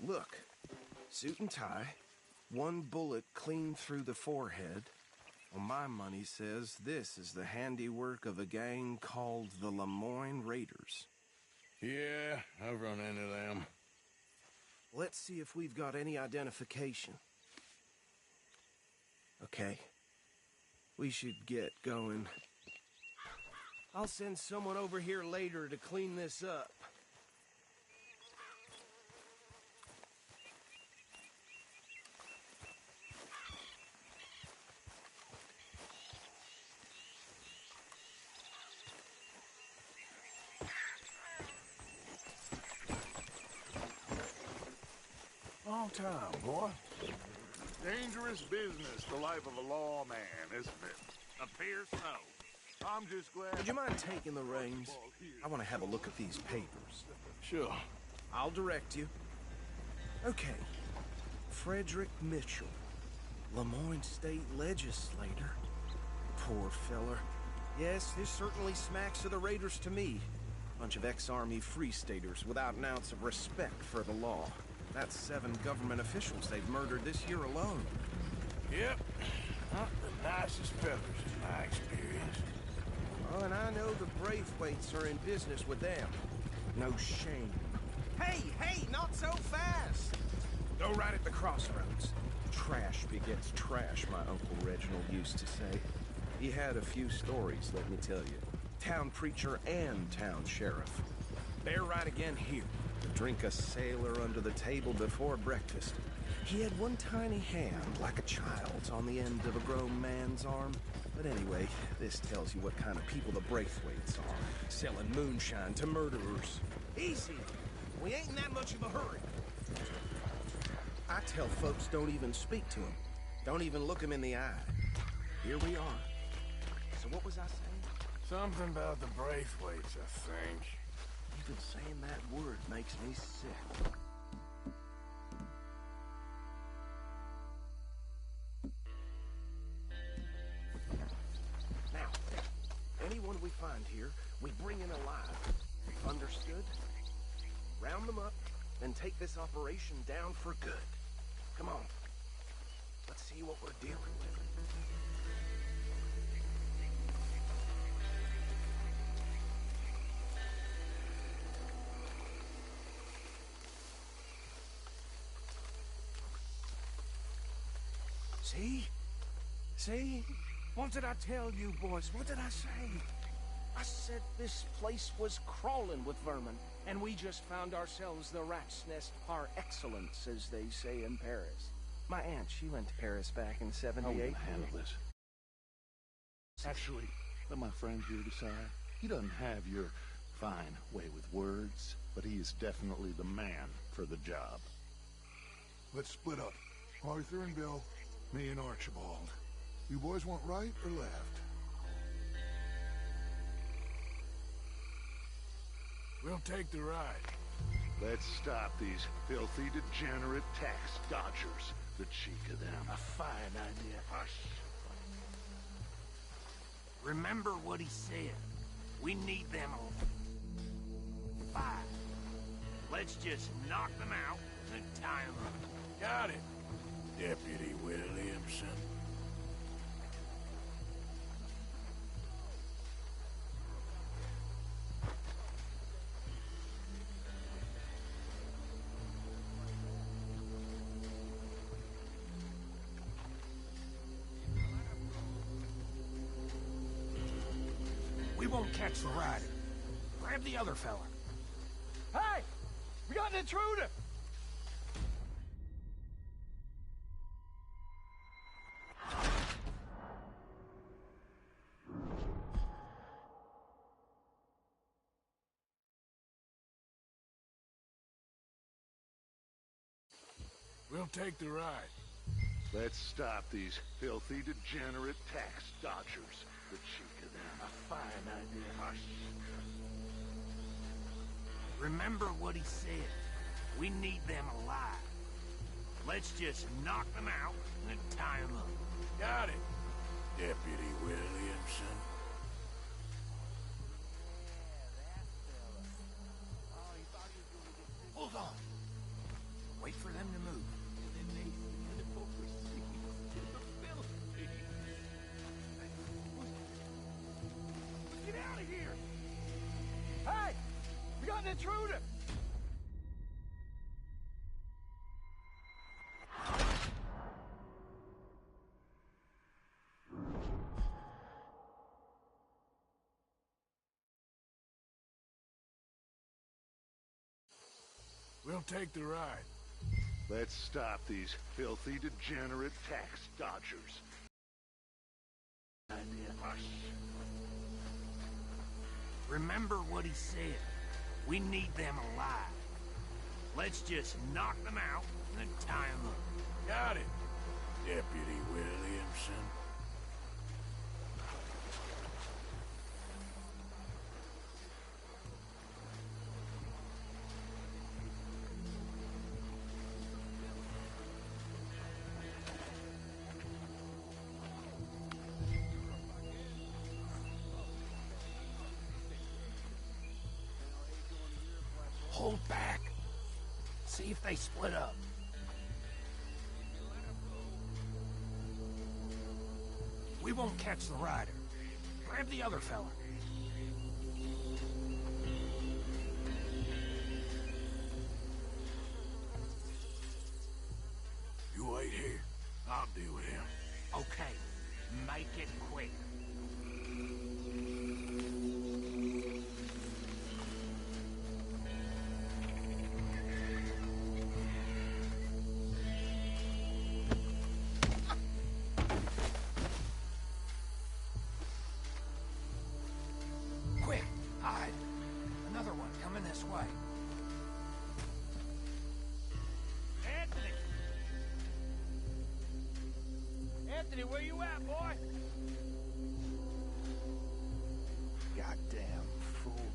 Speaker 11: Look, suit and tie, one bullet clean through the forehead. Well, my money says this is the handiwork of a gang called the Lemoyne Raiders.
Speaker 1: Yeah, I've run into them.
Speaker 11: Let's see if we've got any identification. Okay. We should get going. I'll send someone over here later to clean this up.
Speaker 7: Long time, boy. Dangerous business, the life of a lawman, isn't it? Appears so. I'm just glad...
Speaker 11: Would you mind taking the reins? I want to have a look at these papers.
Speaker 1: Sure.
Speaker 11: I'll direct you. Okay. Frederick Mitchell, Lemoyne State Legislator. Poor feller. Yes, this certainly smacks of the Raiders to me. Bunch of ex-Army Free Staters without an ounce of respect for the law. That's 7 government officials they've murdered this year alone.
Speaker 1: Yep. Not the nicest fellas in my experience.
Speaker 11: Oh, and I know the Braithwaites are in business with them. No shame. Hey, not so fast! Go right at the crossroads. Trash begets trash, my Uncle Reginald used to say. He had a few stories, let me tell you. Town preacher and town sheriff. Bear right again here. Drink a sailor under the table before breakfast. He had one tiny hand, like a child's, on the end of a grown man's arm. But anyway, this tells you what kind of people the Braithwaites are. Selling moonshine to murderers. Easy. We ain't in that much of a hurry. I tell folks don't even speak to him. Don't even look him in the eye. Here we are. So what was I saying?
Speaker 1: Something about the Braithwaites, I think.
Speaker 11: Even saying that word makes me sick. Now, anyone we find here, we bring in alive. Understood? Round them up, then take this operation down for good. Come on. Let's see what we're dealing with. See? What did I tell you, boys? What did I say? I said this place was crawling with vermin, and we just found ourselves the rat's nest par excellence, as they say in Paris. My aunt, she went to Paris back in '78.
Speaker 7: How are we gonna handle this? Actually, let my friend here decide. He doesn't have your fine way with words, but he is definitely the man for the job.
Speaker 21: Let's split up. Arthur and Bill, me and Archibald. You boys want right or left?
Speaker 1: We'll take the ride.
Speaker 7: Let's stop these filthy, degenerate tax dodgers. The cheek of them.
Speaker 1: A fine idea.
Speaker 7: Hush.
Speaker 22: Remember what he said. We need them all. 5. Let's just knock them out and tie them up.
Speaker 1: Got it, Deputy Williamson.
Speaker 22: We won't catch the rider. Grab the other fella.
Speaker 15: Hey! We got an intruder!
Speaker 1: We'll take the ride.
Speaker 21: Let's stop these filthy, degenerate tax dodgers. The cheek of them. A fine idea. Hush.
Speaker 22: Remember what he said. We need them alive. Let's just knock them out and tie them up.
Speaker 1: Got it, Deputy Williamson.
Speaker 22: Hold on. Wait for them to move.
Speaker 15: Get out of here! Hey! We got an intruder!
Speaker 1: We'll take the ride.
Speaker 21: Let's stop these filthy, degenerate tax dodgers. Idea. Hush.
Speaker 22: Remember what he said. We need them alive. Let's just knock them out and tie them up.
Speaker 1: Got it, Deputy Williamson.
Speaker 22: Hold back. See if they split up. We won't catch the rider. Grab the other fella.
Speaker 1: You wait here. I'll deal with him.
Speaker 22: Okay, make it quick. Quick, hide. Another one coming this way.
Speaker 15: Anthony! Anthony, where you at, boy?
Speaker 21: Goddamn fool.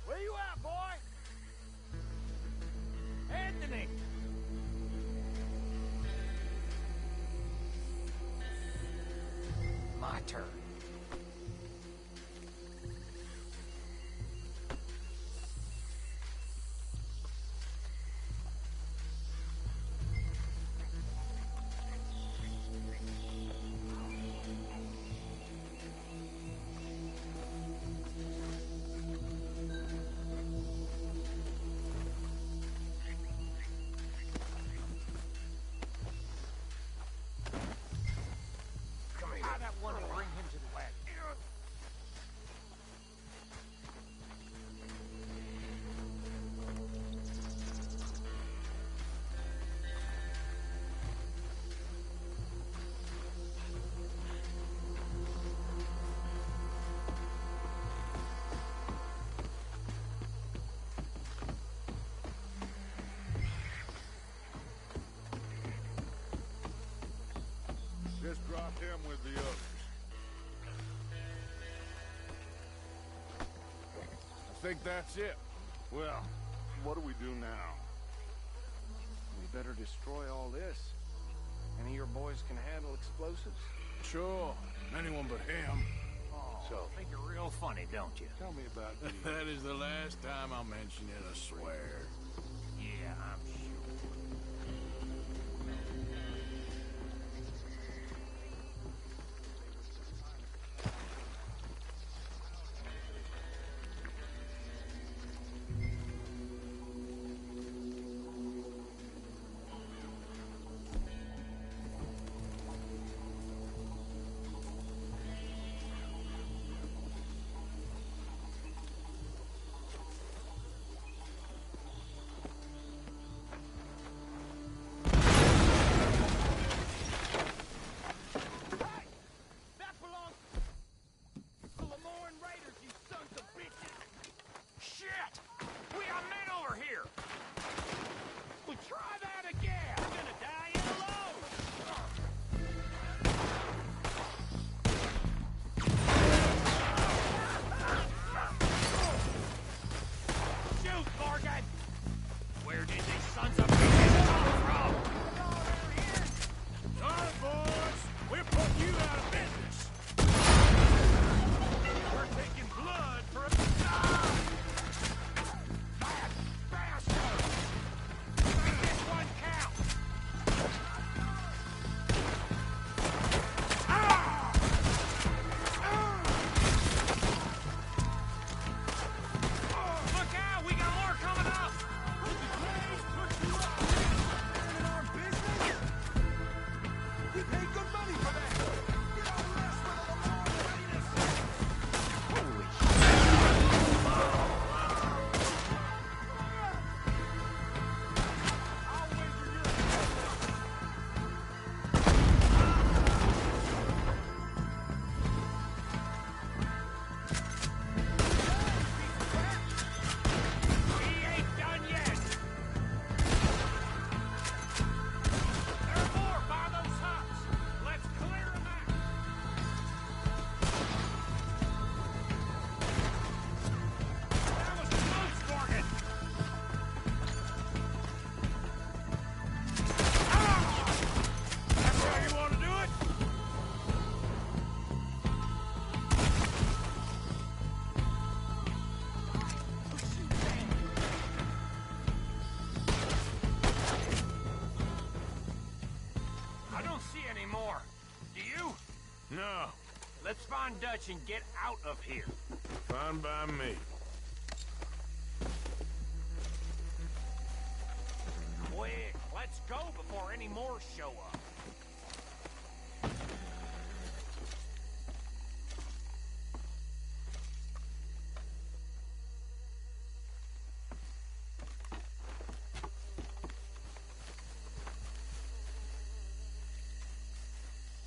Speaker 15: Where you at, boy? Anthony!
Speaker 22: My turn. Come here. Tie that one and bring him to the wagon.
Speaker 21: Just drop him with the others.
Speaker 1: I think that's it.
Speaker 21: Well, what do we do now?
Speaker 11: We better destroy all this. Any of your boys can handle explosives?
Speaker 1: Sure. Anyone but him.
Speaker 22: Oh,
Speaker 21: So-
Speaker 22: think you're real funny, don't you?
Speaker 21: Tell me about the...
Speaker 1: That is the last time I'll mention it, I swear.
Speaker 22: Yeah, I'm
Speaker 15: Try that again! You're gonna die in alone! Shoot, Morgan! Where did these sons of bitches come from?
Speaker 1: All right, boys. We're putting you out of business.
Speaker 15: We're taking blood for a... That bastard! Make this one count! Look out! We got more coming up!
Speaker 17: We paid good money for that! You don't mess with a Lamar Readiness! Holy
Speaker 15: We ain't done yet! There are more by those huts! Let's clear them out! That was close, Morgan!
Speaker 1: That's how you want to do it?
Speaker 15: I don't see any more. Do you?
Speaker 1: No.
Speaker 15: Let's find Dutch and get out of here.
Speaker 1: Fine by me.
Speaker 15: Quick, let's go before any more show up.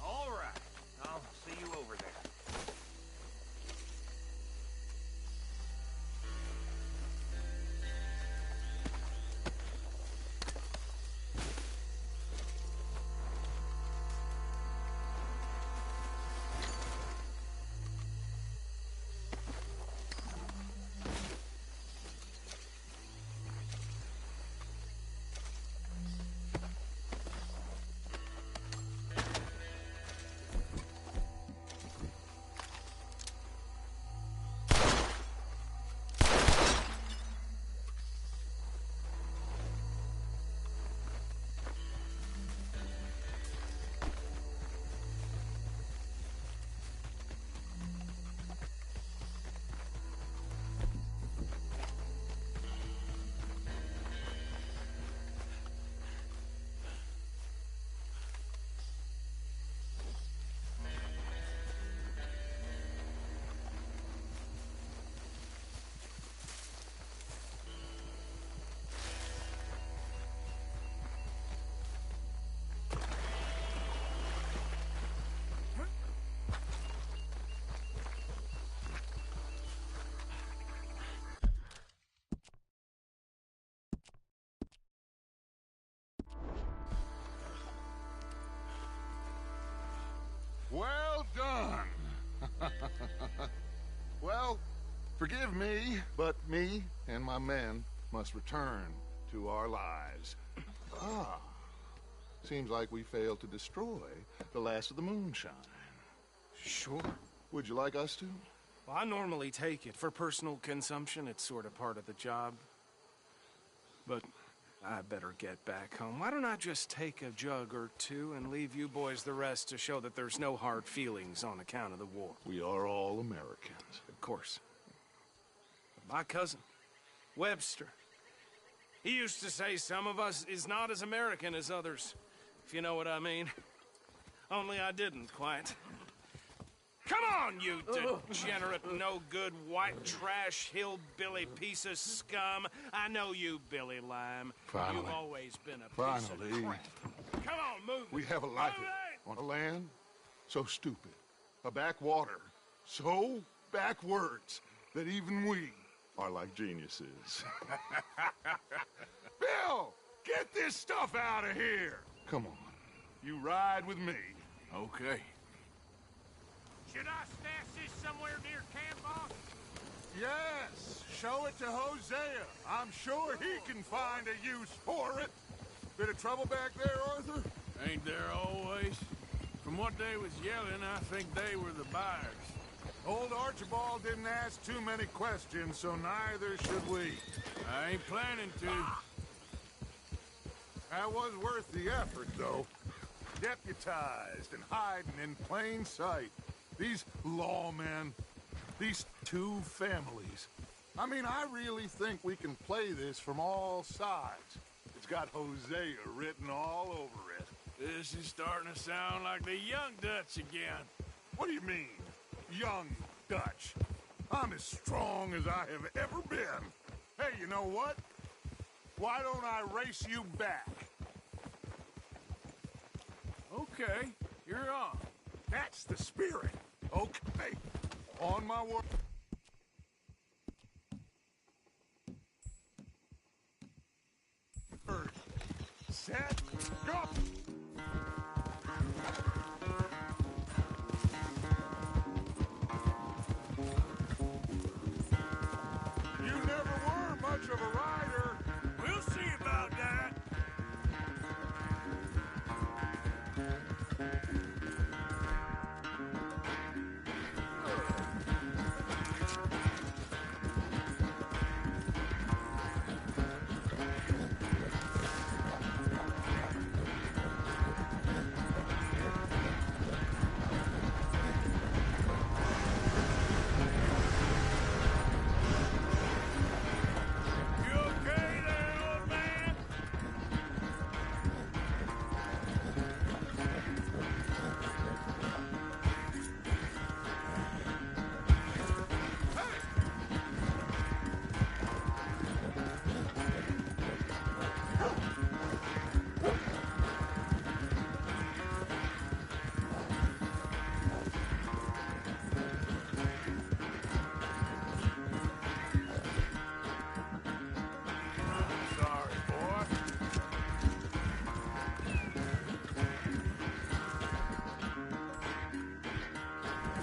Speaker 15: All right, I'll see you over there.
Speaker 7: Well done. Well, forgive me, but me and my men must return to our lives. Seems like we failed to destroy the last of the moonshine.
Speaker 11: Sure.
Speaker 7: Would you like us to?
Speaker 11: Well, I normally take it for personal consumption. It's sort of part of the job. But I better get back home. Why don't I just take a jug or two and leave you boys the rest to show that there's no hard feelings on account of the war?
Speaker 7: We are all Americans.
Speaker 11: Of course. But my cousin, Webster, he used to say some of us is not as American as others, if you know what I mean. Only I didn't quite. Come on, you degenerate, no-good, white trash, hillbilly piece of scum. I know you, Billy Lime.
Speaker 7: Finally.
Speaker 11: You've always been a piece
Speaker 7: Finally.
Speaker 11: of crap. Come on, move it.
Speaker 7: We have a life on a land so stupid, a backwater so backwards that even we are like geniuses. Bill! Get this stuff out of here! Come on. You ride with me.
Speaker 1: Okay.
Speaker 10: Should I stash this somewhere near camp, boss?
Speaker 7: Yes, show it to Hosea. I'm sure he can find a use for it. Bit of trouble back there, Arthur?
Speaker 1: Ain't there always? From what they was yelling, I think they were the buyers.
Speaker 7: Old Archibald didn't ask too many questions, so neither should we.
Speaker 1: I ain't planning to.
Speaker 7: That was worth the effort, though. Deputized and hiding in plain sight. These lawmen, these two families. I mean, I really think we can play this from all sides. It's got Hosea written all over it.
Speaker 1: This is starting to sound like the Young Dutch again.
Speaker 7: What do you mean, Young Dutch? I'm as strong as I have ever been. Hey, you know what? Why don't I race you back?
Speaker 1: Okay, you're on.
Speaker 7: That's the spirit. Okay, on my word. Set, go! You never were much of a rider.
Speaker 1: We'll see about that.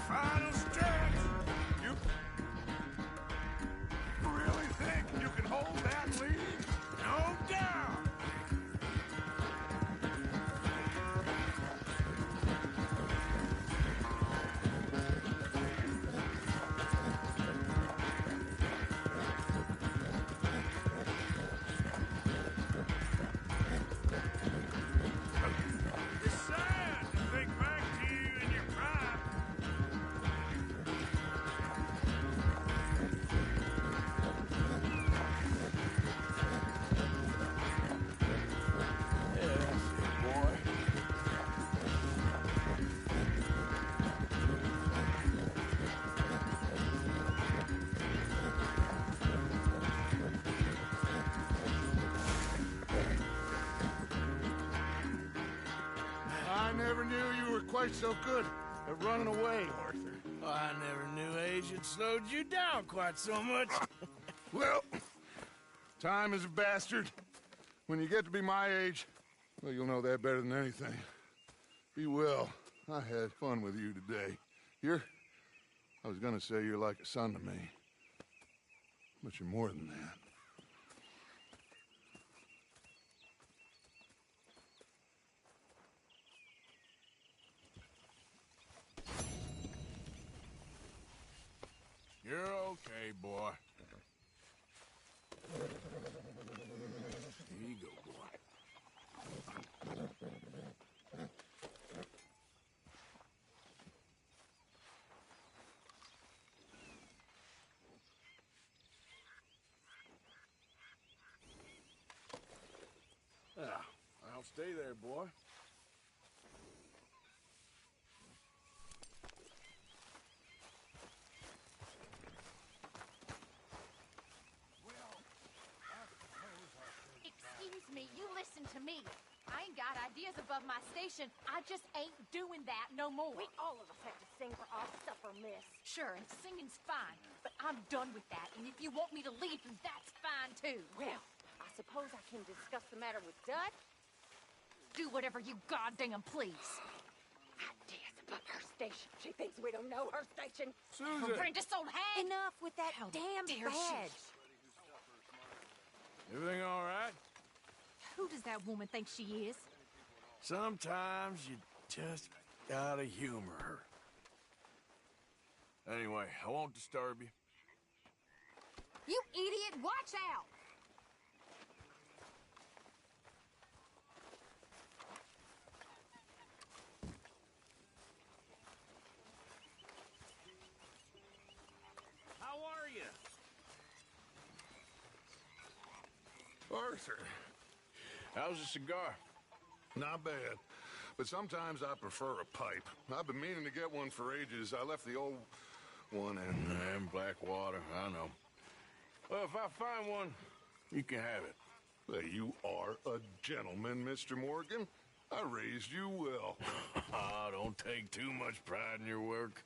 Speaker 7: Final stretch! You really think you can hold that lead?
Speaker 1: No doubt. It's sad to think back to you in your prime. Yeah, that's it, boy.
Speaker 7: I never knew you were quite so good at running away, Arthur.
Speaker 1: I never knew age had slowed you down quite so much.
Speaker 7: Well, time is a bastard. When you get to be my age, well, you'll know that better than anything. Be well. I had fun with you today. I was gonna say you're like a son to me. But you're more than that.
Speaker 1: You're okay, boy. Here you go, boy. I'll stay there, boy.
Speaker 16: Excuse me, you listen to me. I ain't got ideas above my station. I just ain't doing that no more.
Speaker 6: We all of us have to sing for our supper, miss.
Speaker 16: Sure, and singing's fine, but I'm done with that. And if you want me to leave, then that's fine too.
Speaker 6: Well, I
Speaker 16: suppose I can discuss the matter with Dutch? Do whatever you goddamn please. Ideas about her station. She thinks we don't know her station.
Speaker 1: Susan!
Speaker 16: Horrendous old hag!
Speaker 6: Enough with that damn
Speaker 16: dare
Speaker 6: badge.
Speaker 1: Everything all right?
Speaker 16: Who does that woman think she is?
Speaker 1: Sometimes you just gotta humor her. Anyway, I won't disturb you.
Speaker 16: You idiot, watch out!
Speaker 3: How are you?
Speaker 7: Arthur.
Speaker 1: How's the cigar?
Speaker 7: Not bad. But sometimes I prefer a pipe. I've been meaning to get one for ages. I left the old one
Speaker 1: in Blackwater, I know. Well, if I find one, you can have it.
Speaker 7: Well, you are a gentleman, Mr. Morgan. I raised you well.
Speaker 1: Don't take too much pride in your work.